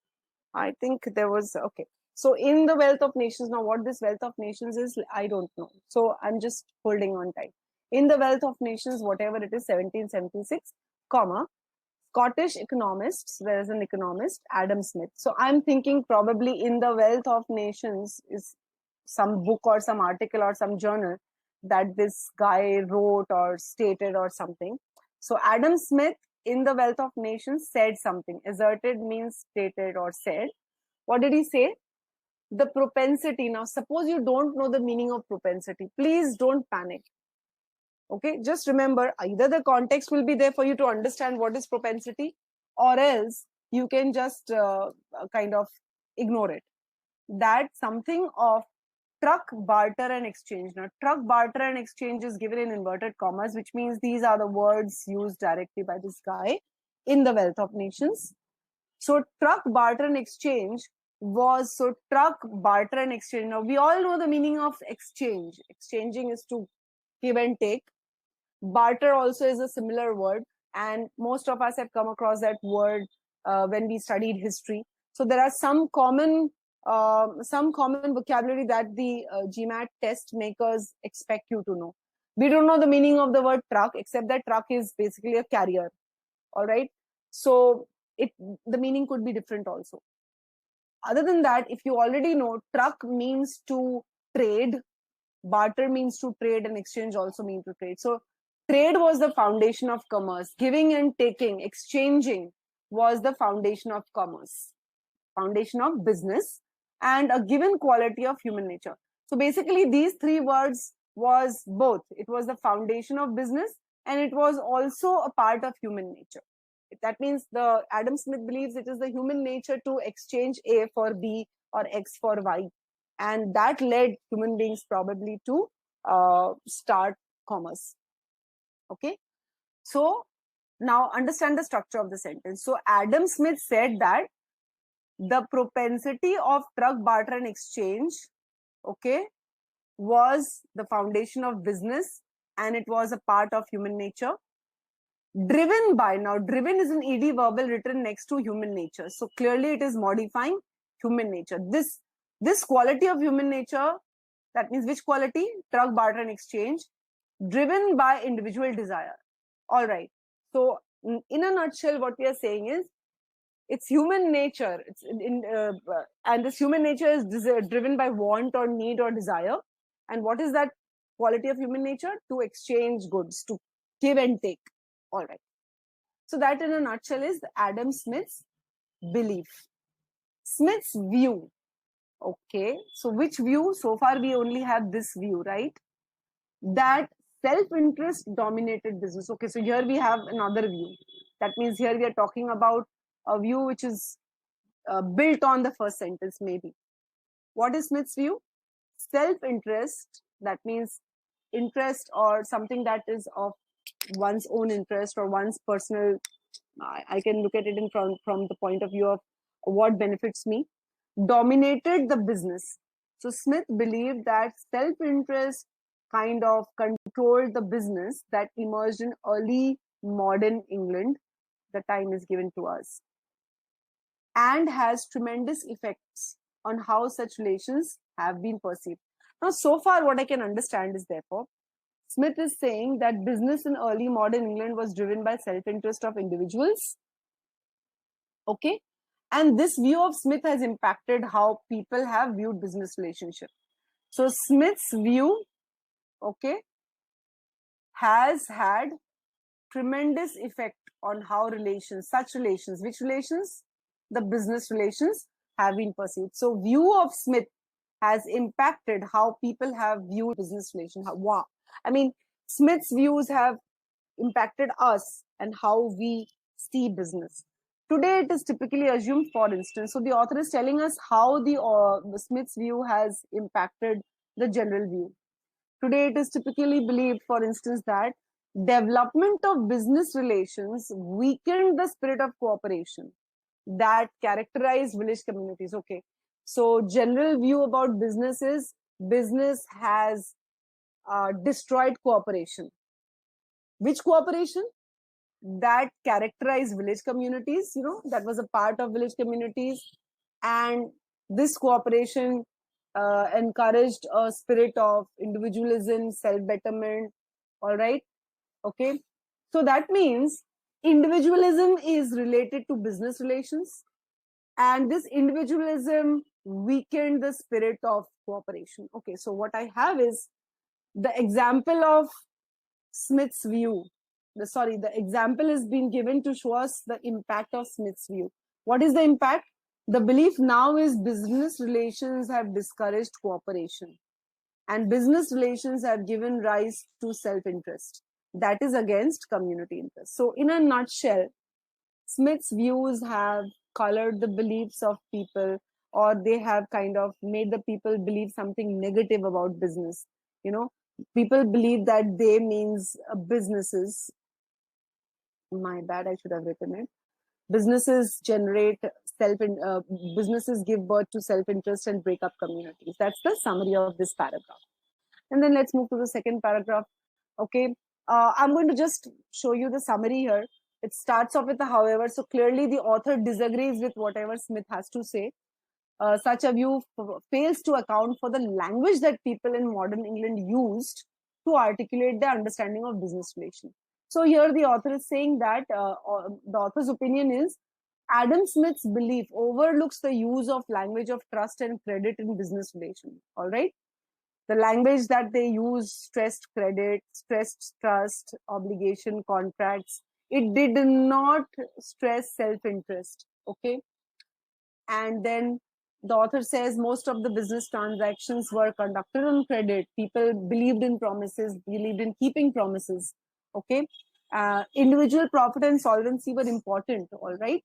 I think there was, okay. So in the Wealth of Nations, now what this Wealth of Nations is, I don't know. So I'm just holding on tight. In the Wealth of Nations, whatever it is, 1776, comma, Scottish economists, there is an economist, Adam Smith. So I'm thinking probably in the Wealth of Nations is some book or some article or some journal that this guy wrote or stated or something. So Adam Smith in the Wealth of Nations said something. Asserted means stated or said. What did he say? The propensity. Now, suppose you don't know the meaning of propensity. Please don't panic. Okay, just remember either the context will be there for you to understand what is propensity, or else you can just kind of ignore it. That something of truck, barter, and exchange. Now, truck, barter, and exchange is given in inverted commas, which means these are the words used directly by this guy in the Wealth of Nations. So, truck, barter, and exchange was, so truck, barter, and exchange. Now, we all know the meaning of exchange. Exchanging is to give and take. Barter also is a similar word, and most of us have come across that word when we studied history. So there are some common vocabulary that the GMAT test makers expect you to know. We don't know the meaning of the word truck, except that truck is basically a carrier. All right. So the meaning could be different also. Other than that, if you already know, truck means to trade, barter means to trade, and exchange also means to trade. So trade was the foundation of commerce. Giving and taking, exchanging was the foundation of commerce, foundation of business, and a given quality of human nature. So basically these three words was both. It was the foundation of business, and it was also a part of human nature. That means the Adam Smith believes it is the human nature to exchange A for B or X for Y. And that led human beings probably to start commerce. Okay. So now understand the structure of the sentence. So Adam Smith said that the propensity of truck, barter, and exchange, okay, was the foundation of business, and it was a part of human nature. Driven by, now driven is an ed verbal written next to human nature, so clearly it is modifying human nature. This quality of human nature, that means which quality? Truck, barter, and exchange, driven by individual desire. All right, so in a nutshell what we are saying is it's human nature. It's and this human nature is driven by want or need or desire. And what is that quality of human nature? To exchange goods, to give and take. All right. So that in a nutshell is Adam Smith's belief. Smith's view. Okay. So which view? So far we only have this view, right? That self-interest dominated business. Okay. So here we have another view. That means here we are talking about a view which is built on the first sentence maybe. What is Smith's view? Self-interest, that means interest or something that is of one's own interest or one's personal, I can look at it from the point of view of what benefits me, dominated the business. So Smith believed that self-interest kind of controlled the business that emerged in early modern England. The time is given to us, and has tremendous effects on how such relations have been perceived. Now, so far what I can understand is, therefore, Smith is saying that business in early modern England was driven by self-interest of individuals. Okay. And this view of Smith has impacted how people have viewed business relationship. So Smith's view, okay, has had tremendous effect on how relations, such relations, which relations? The business relations have been perceived. So view of Smith has impacted how people have viewed business relations. Wow. I mean, Smith's views have impacted us and how we see business. Today, it is typically assumed, for instance, so the author is telling us how the Smith's view has impacted the general view. Today, it is typically believed, for instance, that development of business relations weakened the spirit of cooperation. that characterize village communities. Okay, so general view about business is business has destroyed cooperation. Which cooperation? That characterize village communities, that was a part of village communities, and this cooperation encouraged a spirit of individualism, self-betterment. All right. Okay, so that means individualism is related to business relations, and this individualism weakened the spirit of cooperation. Okay, so what I have is the example of Smith's view. The example is being given to show us the impact of Smith's view. What is the impact? The belief now is business relations have discouraged cooperation, and business relations have given rise to self-interest. That is against community interest. So in a nutshell, Smith's views have colored the beliefs of people, or they have kind of made the people believe something negative about business. People believe that they means businesses. My bad, I should have written it. Businesses generate businesses give birth to self-interest and break up communities. That's the summary of this paragraph. And then let's move to the second paragraph. Okay, I'm going to just show you the summary here. It starts off with a however. So clearly the author disagrees with whatever Smith has to say. Such a view fails to account for the language that people in modern England used to articulate their understanding of business relation. So here the author is saying that the author's opinion is Adam Smith's belief overlooks the use of language of trust and credit in business relation. All right. The language that they use stressed credit, stressed trust, obligation, contracts. It did not stress self-interest. Okay. And then the author says most of the business transactions were conducted on credit. People believed in promises, believed in keeping promises. Okay. Individual profit and solvency were important. All right.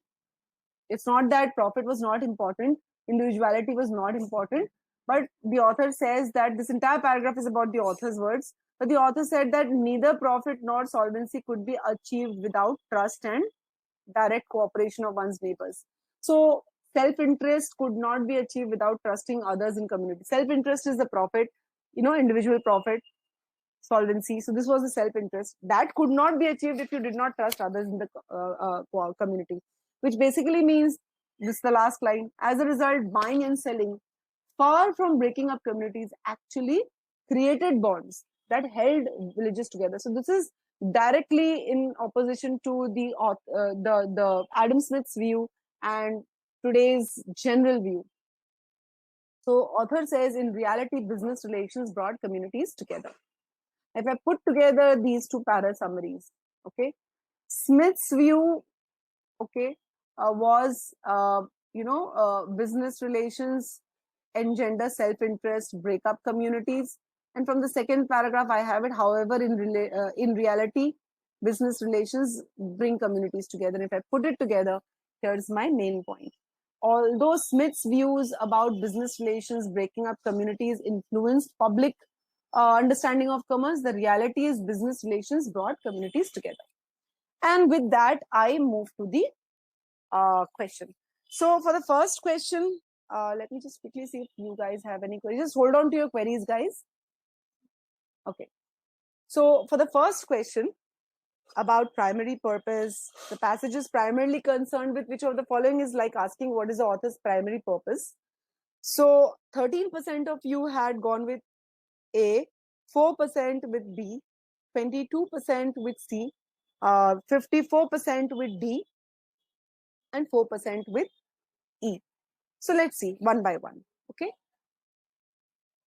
It's not that profit was not important, individuality was not important, but the author says that this entire paragraph is about the author's words. But the author said that neither profit nor solvency could be achieved without trust and direct cooperation of one's neighbors. So self-interest could not be achieved without trusting others in community. Self-interest is the profit, individual profit, solvency. So this was the self-interest that could not be achieved if you did not trust others in the community, which basically means, this is the last line, as a result, buying and selling, far from breaking up communities, actually created bonds that held villages together. So this is directly in opposition to the Adam Smith's view and today's general view. So author says, in reality, business relations brought communities together. If I put together these two para summaries, okay, Smith's view, okay, was business relations engender self-interest, break up communities. And from the second paragraph, I have it. However, in reality, business relations bring communities together. And if I put it together, here's my main point. Although Smith's views about business relations breaking up communities influenced public understanding of commerce, the reality is business relations brought communities together. And with that, I move to the question. So for the first question, let me just quickly see if you guys have any queries. Just hold on to your queries, guys. Okay. So for the first question about primary purpose, the passage is primarily concerned with which of the following is like asking what is the author's primary purpose. So 13% of you had gone with A, 4% with B, 22% with C, 54% with D, and 4% with E. So let's see one by one. Okay.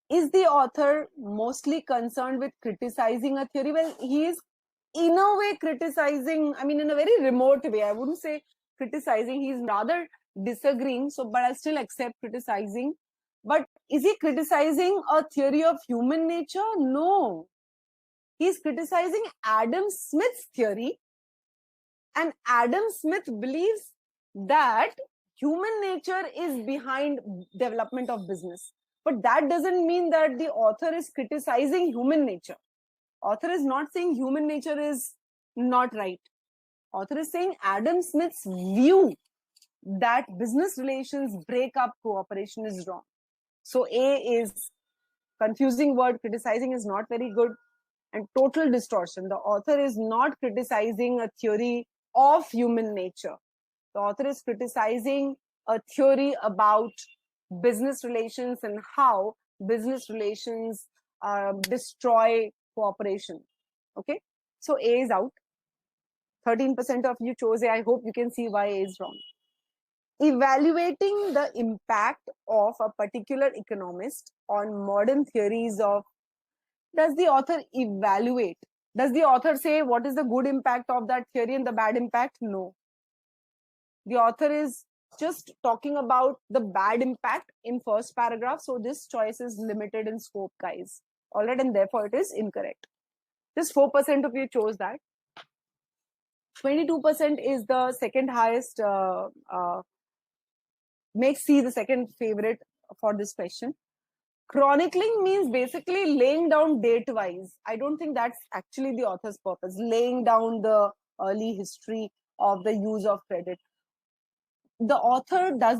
Is the author mostly concerned with criticizing a theory? Well, he is in a way criticizing, I mean, in a very remote way. I wouldn't say criticizing. He's rather disagreeing. So, but I still accept criticizing. But is he criticizing a theory of human nature? No. He's criticizing Adam Smith's theory. And Adam Smith believes that human nature is behind development of business. But that doesn't mean that the author is criticizing human nature. Author is not saying human nature is not right. Author is saying Adam Smith's view that business relations break up cooperation is wrong. So A is confusing word, criticizing is not very good, and total distortion. The author is not criticizing a theory of human nature. The author is criticizing a theory about business relations and how business relations destroy cooperation. Okay, so A is out. 13% of you chose A. I hope you can see why A is wrong. Evaluating the impact of a particular economist on modern theories of, does the author evaluate? Does the author say what is the good impact of that theory and the bad impact? No. The author is just talking about the bad impact in first paragraph. So this choice is limited in scope, guys. All right, and therefore it is incorrect. Just 4% of you chose that. 22% is the second highest, makes C the second favorite for this question. Chronicling means basically laying down date-wise. I don't think that's actually the author's purpose, laying down the early history of the use of credit. Does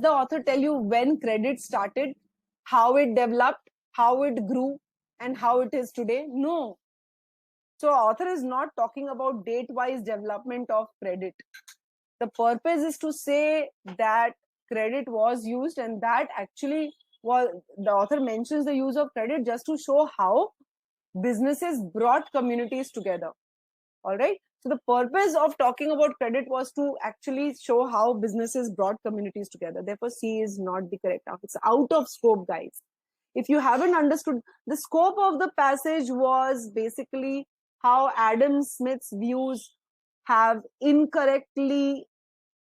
the author tell you when credit started, how it developed, how it grew, and how it is today? No. So author is not talking about date-wise development of credit. The purpose is to say that credit was used, and that actually the author mentions the use of credit just to show how businesses brought communities together. All right. So the purpose of talking about credit was to actually show how businesses brought communities together. Therefore, C is not the correct answer. It's out of scope, guys. If you haven't understood, the scope of the passage was basically how Adam Smith's views have incorrectly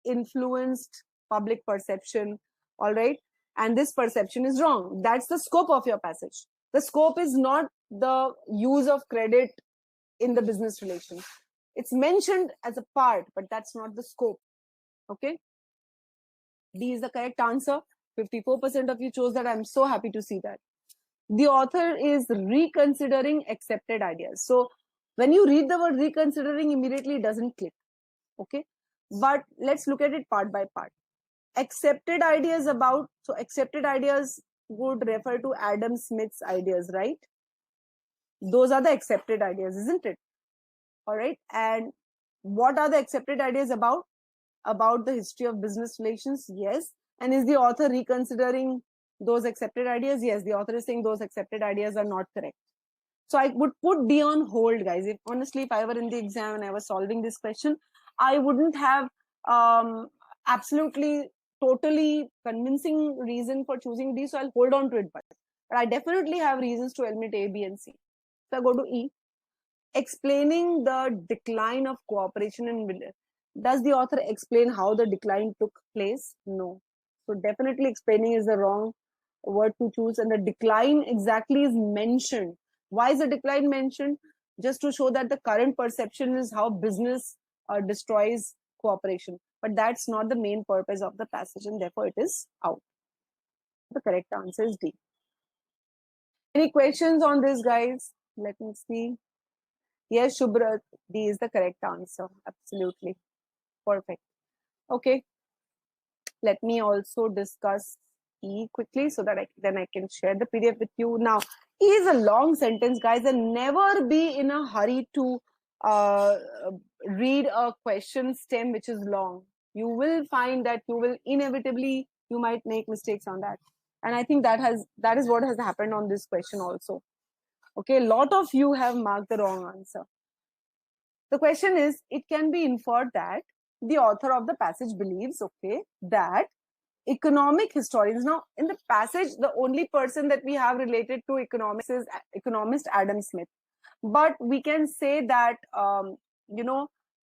influenced public perception. All right. And this perception is wrong. That's the scope of your passage. The scope is not the use of credit in the business relation. It's mentioned as a part, but that's not the scope. Okay. D is the correct answer. 54% of you chose that. I'm so happy to see that. The author is reconsidering accepted ideas. So when you read the word reconsidering, immediately it doesn't click. Okay. But let's look at it part by part. Accepted ideas about, so accepted ideas would refer to Adam Smith's ideas, right? Those are the accepted ideas, isn't it? All right. And what are the accepted ideas about? About the history of business relations? Yes. And is the author reconsidering those accepted ideas? Yes. The author is saying those accepted ideas are not correct. So I would put D on hold, guys. If honestly, if I were in the exam and I was solving this question, I wouldn't have absolutely totally convincing reason for choosing D. So I'll hold on to it. But I definitely have reasons to eliminate A, B, and C. So I go to E. Explaining the decline of cooperation in, does the author explain how the decline took place? No. So definitely explaining is the wrong word to choose, and the decline exactly is mentioned. Why is the decline mentioned? Just to show that the current perception is how business destroys cooperation, but that's not the main purpose of the passage, and therefore it is out. The correct answer is D. Any questions on this, guys? Let me see. Yes, Shubhra, D is the correct answer. Absolutely. Perfect. Okay. Let me also discuss E quickly so that then I can share the PDF with you. Now, E is a long sentence, guys, and never be in a hurry to read a question stem which is long. You will find that you will inevitably, you might make mistakes on that. And I think that is what has happened on this question also. Okay, a lot of you have marked the wrong answer. The question is, it can be inferred that the author of the passage believes, okay, that economic historians, now in the passage, the only person that we have related to economics is economist Adam Smith. But we can say that,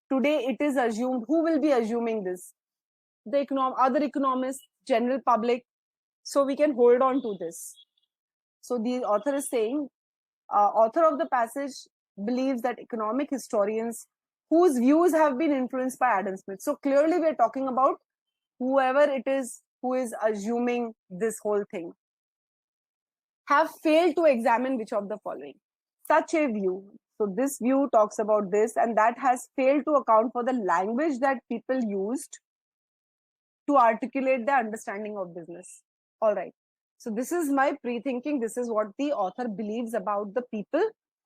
today it is assumed, who will be assuming this? The other economists, general public. So we can hold on to this. So the author is saying, author of the passage believes that economic historians whose views have been influenced by Adam Smith. So clearly we're talking about whoever it is who is assuming this whole thing, have failed to examine which of the following. Such a view. So this view talks about this, and that has failed to account for the language that people used to articulate the understanding of business. All right. So this is my pre-thinking. This is what the author believes about the people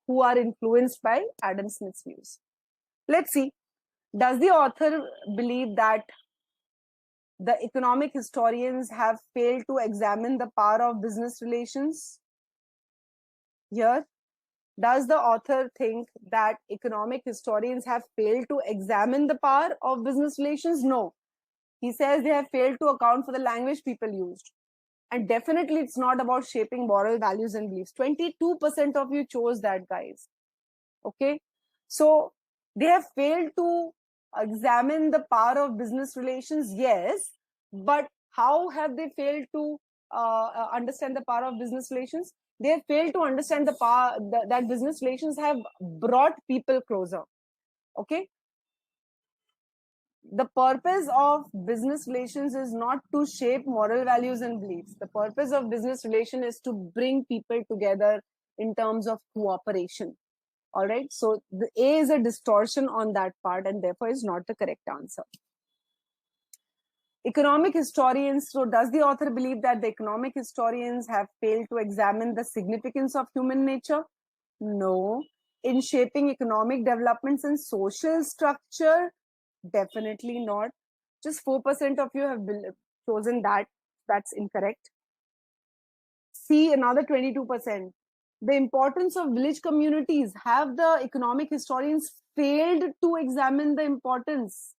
who are influenced by Adam Smith's views. Let's see. Does the author believe that the economic historians have failed to examine the power of business relations? Here, does the author think that economic historians have failed to examine the power of business relations? No. He says they have failed to account for the language people used. And definitely it's not about shaping moral values and beliefs. 22% of you chose that, guys. Okay. So they have failed to examine the power of business relations, yes. But how have they failed to understand the power of business relations? They have failed to understand the power that business relations have brought people closer. Okay. The purpose of business relations is not to shape moral values and beliefs. The purpose of business relation is to bring people together in terms of cooperation. All right. So the A is a distortion on that part and therefore is not the correct answer. Economic historians. So does the author believe that the economic historians have failed to examine the significance of human nature? No. In shaping economic developments and social structure? Definitely not. Just 4% of you have chosen that. That's incorrect. C, another 22%. The importance of village communities. Have the economic historians failed to examine the importance?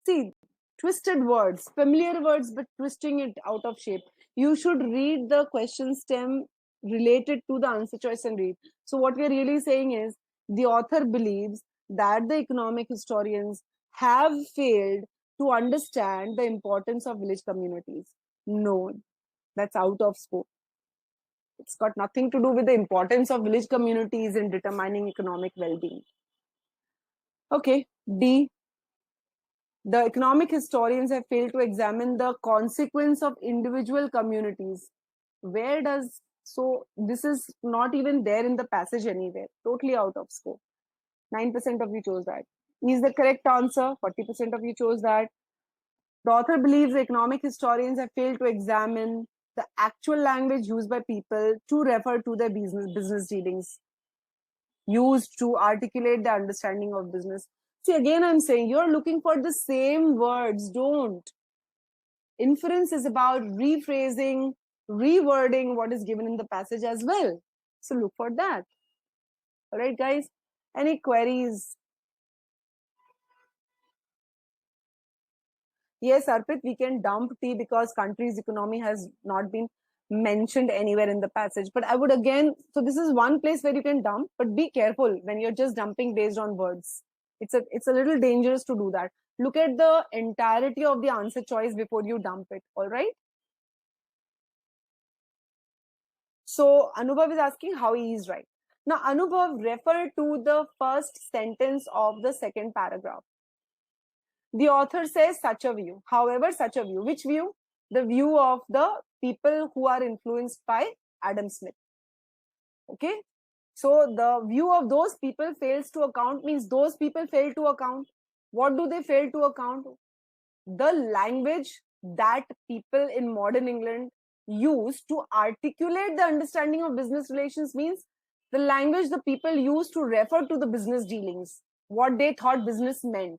See, twisted words, familiar words, but twisting it out of shape. You should read the question stem related to the answer choice and read. So what we are really saying is the author believes that the economic historians have failed to understand the importance of village communities. No, that's out of scope. It's got nothing to do with the importance of village communities in determining economic well-being. Okay, D. The economic historians have failed to examine the consequence of individual communities. Where does, so this is not even there in the passage anywhere, totally out of scope. 9% of you chose that. Is the correct answer. 40% of you chose that. The author believes the economic historians have failed to examine the actual language used by people to refer to their business dealings, used to articulate the understanding of business. See, again, I'm saying you're looking for the same words. Don't. Inference is about rephrasing, rewording what is given in the passage as well. So look for that. All right, guys. Any queries? Yes, Arpit, we can dump T because country's economy has not been mentioned anywhere in the passage. But I would again, so this is one place where you can dump, but be careful when you're just dumping based on words. It's a little dangerous to do that. Look at the entirety of the answer choice before you dump it. All right. So Anubhav is asking how he is right. Now, Anubhav, refer to the first sentence of the second paragraph. The author says such a view. However, such a view. Which view? The view of the people who are influenced by Adam Smith. Okay. So the view of those people fails to account means those people fail to account. What do they fail to account? The language that people in modern England use to articulate the understanding of business relations means the language the people use to refer to the business dealings, what they thought business meant.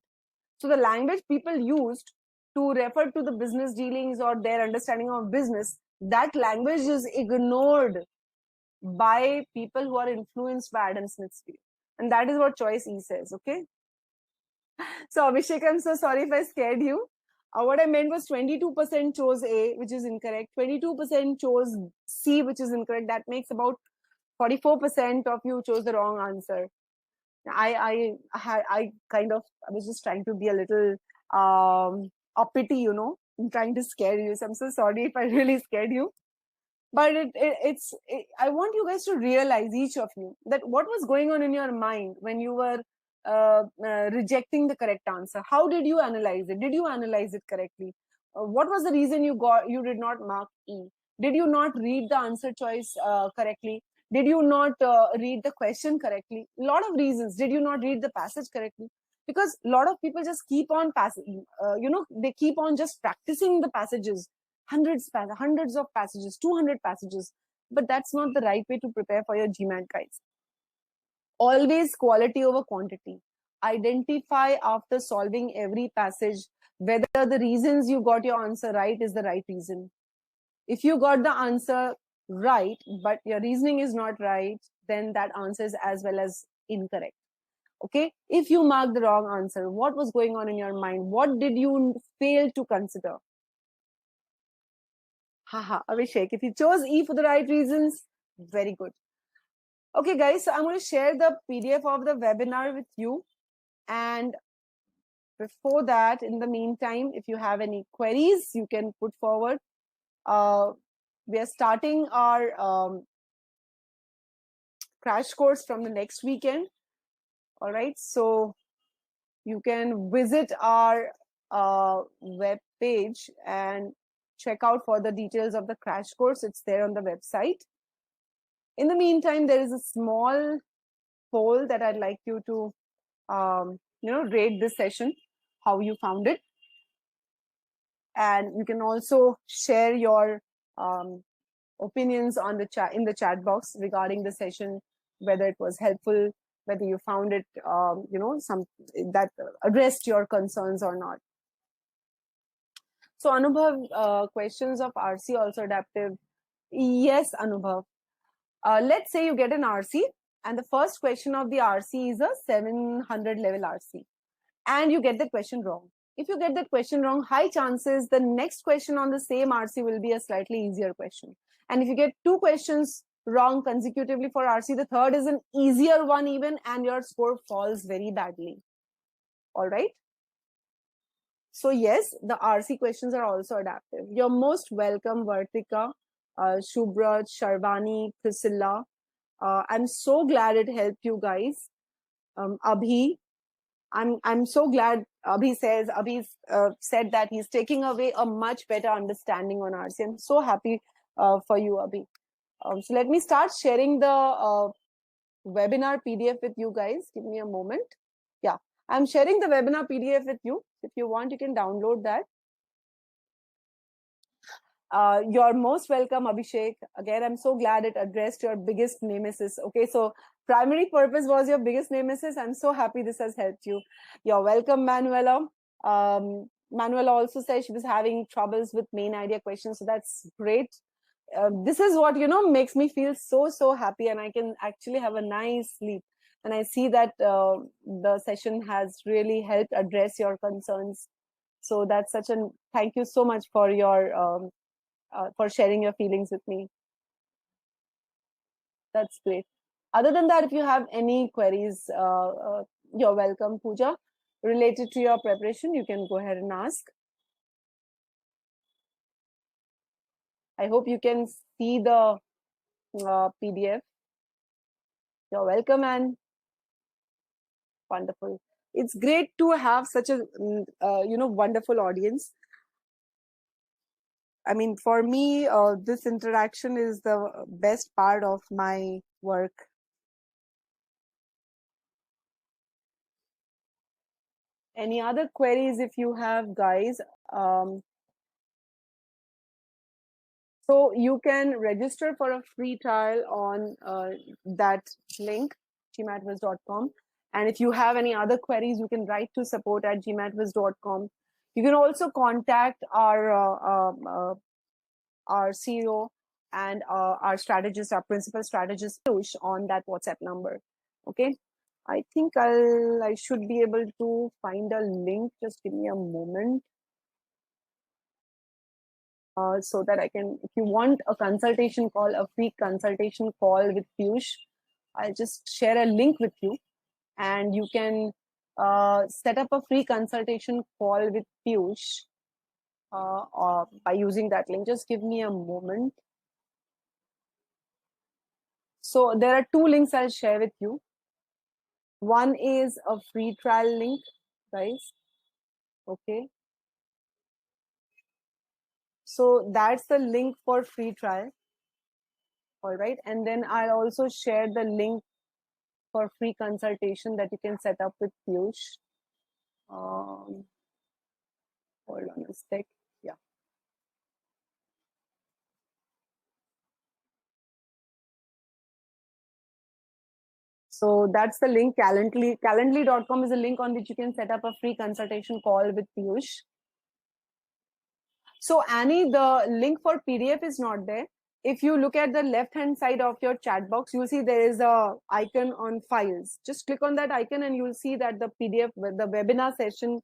So the language people used to refer to the business dealings or their understanding of business, that language is ignored by people who are influenced by Adam Smith's view. And that is what choice E says, okay? So Abhishek, I'm so sorry if I scared you. What I meant was 22% chose A, which is incorrect. 22% chose C, which is incorrect. That makes about 44% of you chose the wrong answer. I was just trying to be a little uppity, you know, I'm trying to scare you. So I'm so sorry if I really scared you. But I want you guys to realize, each of you, that what was going on in your mind when you were rejecting the correct answer. How did you analyze it? Did you analyze it correctly? What was the reason you did not mark E? Did you not read the answer choice correctly? Did you not read the question correctly? A lot of reasons. Did you not read the passage correctly? because a lot of people just keep on passing, they keep on just practicing the passages, hundreds of passages, 200 passages, but that's not the right way to prepare for your GMAT, guys. Always quality over quantity. Identify after solving every passage whether the reasons you got your answer right is the right reason. If you got the answer right, but your reasoning is not right, then that answer is as well as incorrect. Okay, if you mark the wrong answer, what was going on in your mind? What did you fail to consider? Haha, Abhishek, if you chose E for the right reasons, very good. Okay, guys, so I'm going to share the PDF of the webinar with you. And before that, in the meantime, if you have any queries, you can put forward. We are starting our crash course from the next weekend. All right, so you can visit our web page and check out for the details of the crash course. It's there on the website. In the meantime, there is a small poll that I'd like you to rate this session, how you found it. And you can also share your opinions on the chat in the chat box regarding the session, whether it was helpful, whether you found it some that addressed your concerns or not. So Anubhav, questions of RC also adaptive. Yes, Anubhav. Let's say you get an RC and the first question of the RC is a 700 level RC and you get the question wrong. If you get that question wrong, high chances the next question on the same RC will be a slightly easier question. And if you get 2 questions wrong consecutively for RC, the third is an easier one even, and your score falls very badly. All right. So yes, the RC questions are also adaptive. You're most welcome, Vartika, Shubhra, Sharvani, Priscilla. I'm so glad it helped you guys. Abhi, I'm so glad Abhi said that he's taking away a much better understanding on RC. I'm so happy for you, Abhi. So let me start sharing the webinar PDF with you guys. Give me a moment. Yeah, I'm sharing the webinar PDF with you. If you want, you can download that. You're most welcome, Abhishek. Again, I'm so glad it addressed your biggest nemesis. Okay, so primary purpose was your biggest nemesis. I'm so happy this has helped you. You're welcome, Manuela. Manuela also said she was having troubles with main idea questions, so that's great. This is what makes me feel so happy, and I can actually have a nice sleep. And I see that the session has really helped address your concerns. So that's such a thank you so much for your for sharing your feelings with me. That's great. Other than that, if you have any queries, you're welcome, Pooja. Related to your preparation, you can go ahead and ask. I hope you can see the PDF. You're welcome, and wonderful. It's great to have such a wonderful audience. I mean, for me, this interaction is the best part of my work. Any other queries if you have, guys? So you can register for a free trial on that link, gmatwiz.com. And if you have any other queries, you can write to support@gmatwiz.com. You can also contact our CEO and our strategist, our principal strategist, Piyush, on that WhatsApp number. Okay. I think I should be able to find a link. Just give me a moment. So that I can, if you want a consultation call, a free consultation call with Piyush, I'll just share a link with you and you can set up a free consultation call with Piyush by using that link. Just give me a moment. So there are 2 links I'll share with you. One is a free trial link, guys. Okay. So that's the link for free trial. All right. And then I'll also share the link for free consultation that you can set up with Piyush. hold on a sec. Yeah. So that's the link. Calendly.com is a link on which you can set up a free consultation call with Piyush. So Annie, the link for PDF is not there. If you look at the left hand side of your chat box, you'll see there is a icon on files. Just click on that icon and you'll see that the PDF, the webinar session,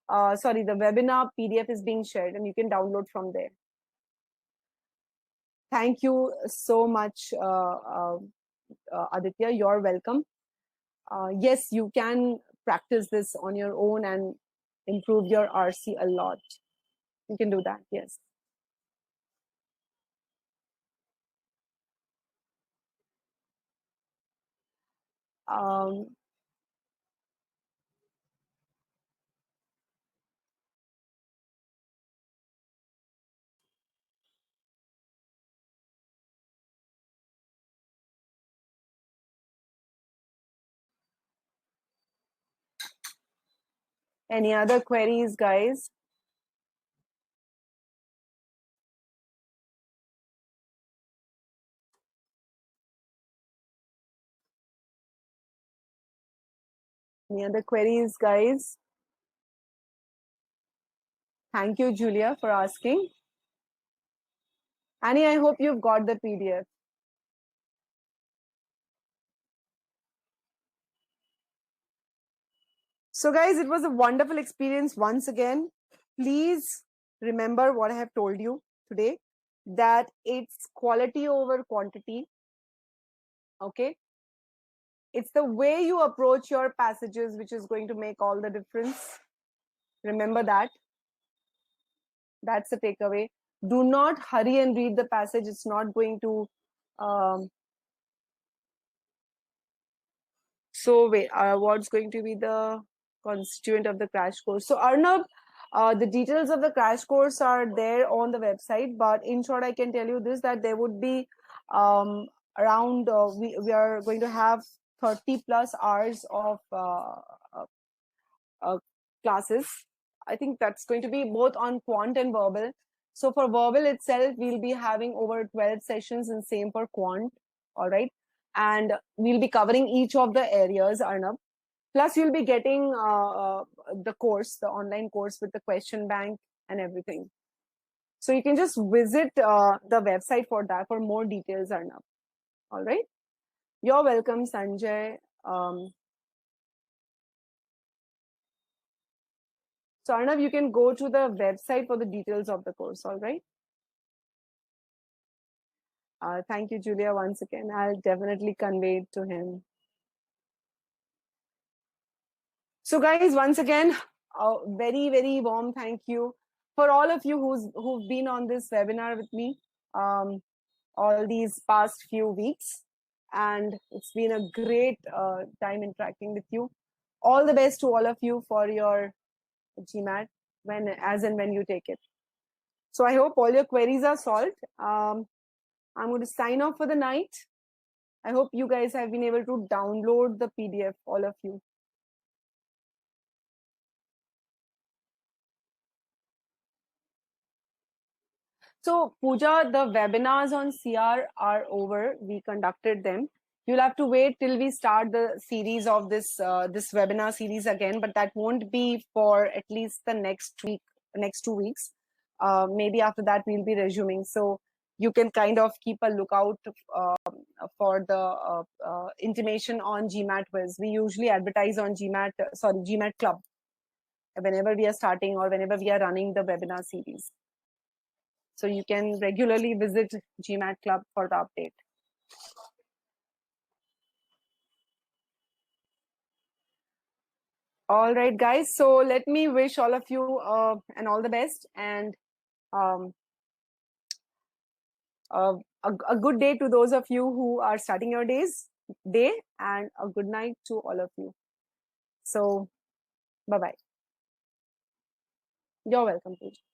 the webinar PDF is being shared and you can download from there. Thank you so much, Aditya. You're welcome. Yes, you can practice this on your own and improve your RC a lot. You can do that, yes. Any other queries, guys? Any other queries, guys? Thank you, Julia, for asking. Annie, I hope you've got the PDF. So, guys, it was a wonderful experience once again. Please remember what I have told you today, that it's quality over quantity. Okay. It's the way you approach your passages which is going to make all the difference. Remember that. That's the takeaway. Do not hurry and read the passage. It's not going to so wait, what's going to be the constituent of the crash course? So Arnab, the details of the crash course are there on the website, but in short, I can tell you this, that there would be around, we are going to have 30 plus hours of classes. I think that's going to be both on quant and verbal. So for verbal itself, we'll be having over 12 sessions and same for quant. All right. And we'll be covering each of the areas, Arnab. Plus, you'll be getting the course, the online course with the question bank and everything. So you can just visit the website for that for more details, Arnab. All right. You're welcome, Sanjay. So Arnav, you can go to the website for the details of the course, all right? Thank you, Julia, once again. I'll definitely convey it to him. So guys, once again, a very, very warm thank you for all of you who've been on this webinar with me all these past few weeks. And it's been a great time interacting with you. All the best to all of you for your GMAT as and when you take it. So I hope all your queries are solved. I'm going to sign off for the night. I hope you guys have been able to download the PDF, all of you. So Pooja, the webinars on CR are over. We conducted them. You'll have to wait till we start the series of this webinar series again, but that won't be for at least the next 2 weeks. Maybe after that we'll be resuming. So you can kind of keep a lookout for the intimation on GMAT Wiz. We usually advertise on GMAT Club whenever we are starting or whenever we are running the webinar series. So you can regularly visit GMAT Club for the update. All right, guys. So let me wish all of you and all the best, and a good day to those of you who are starting your day, and a good night to all of you. So bye-bye. You're welcome, Pooja.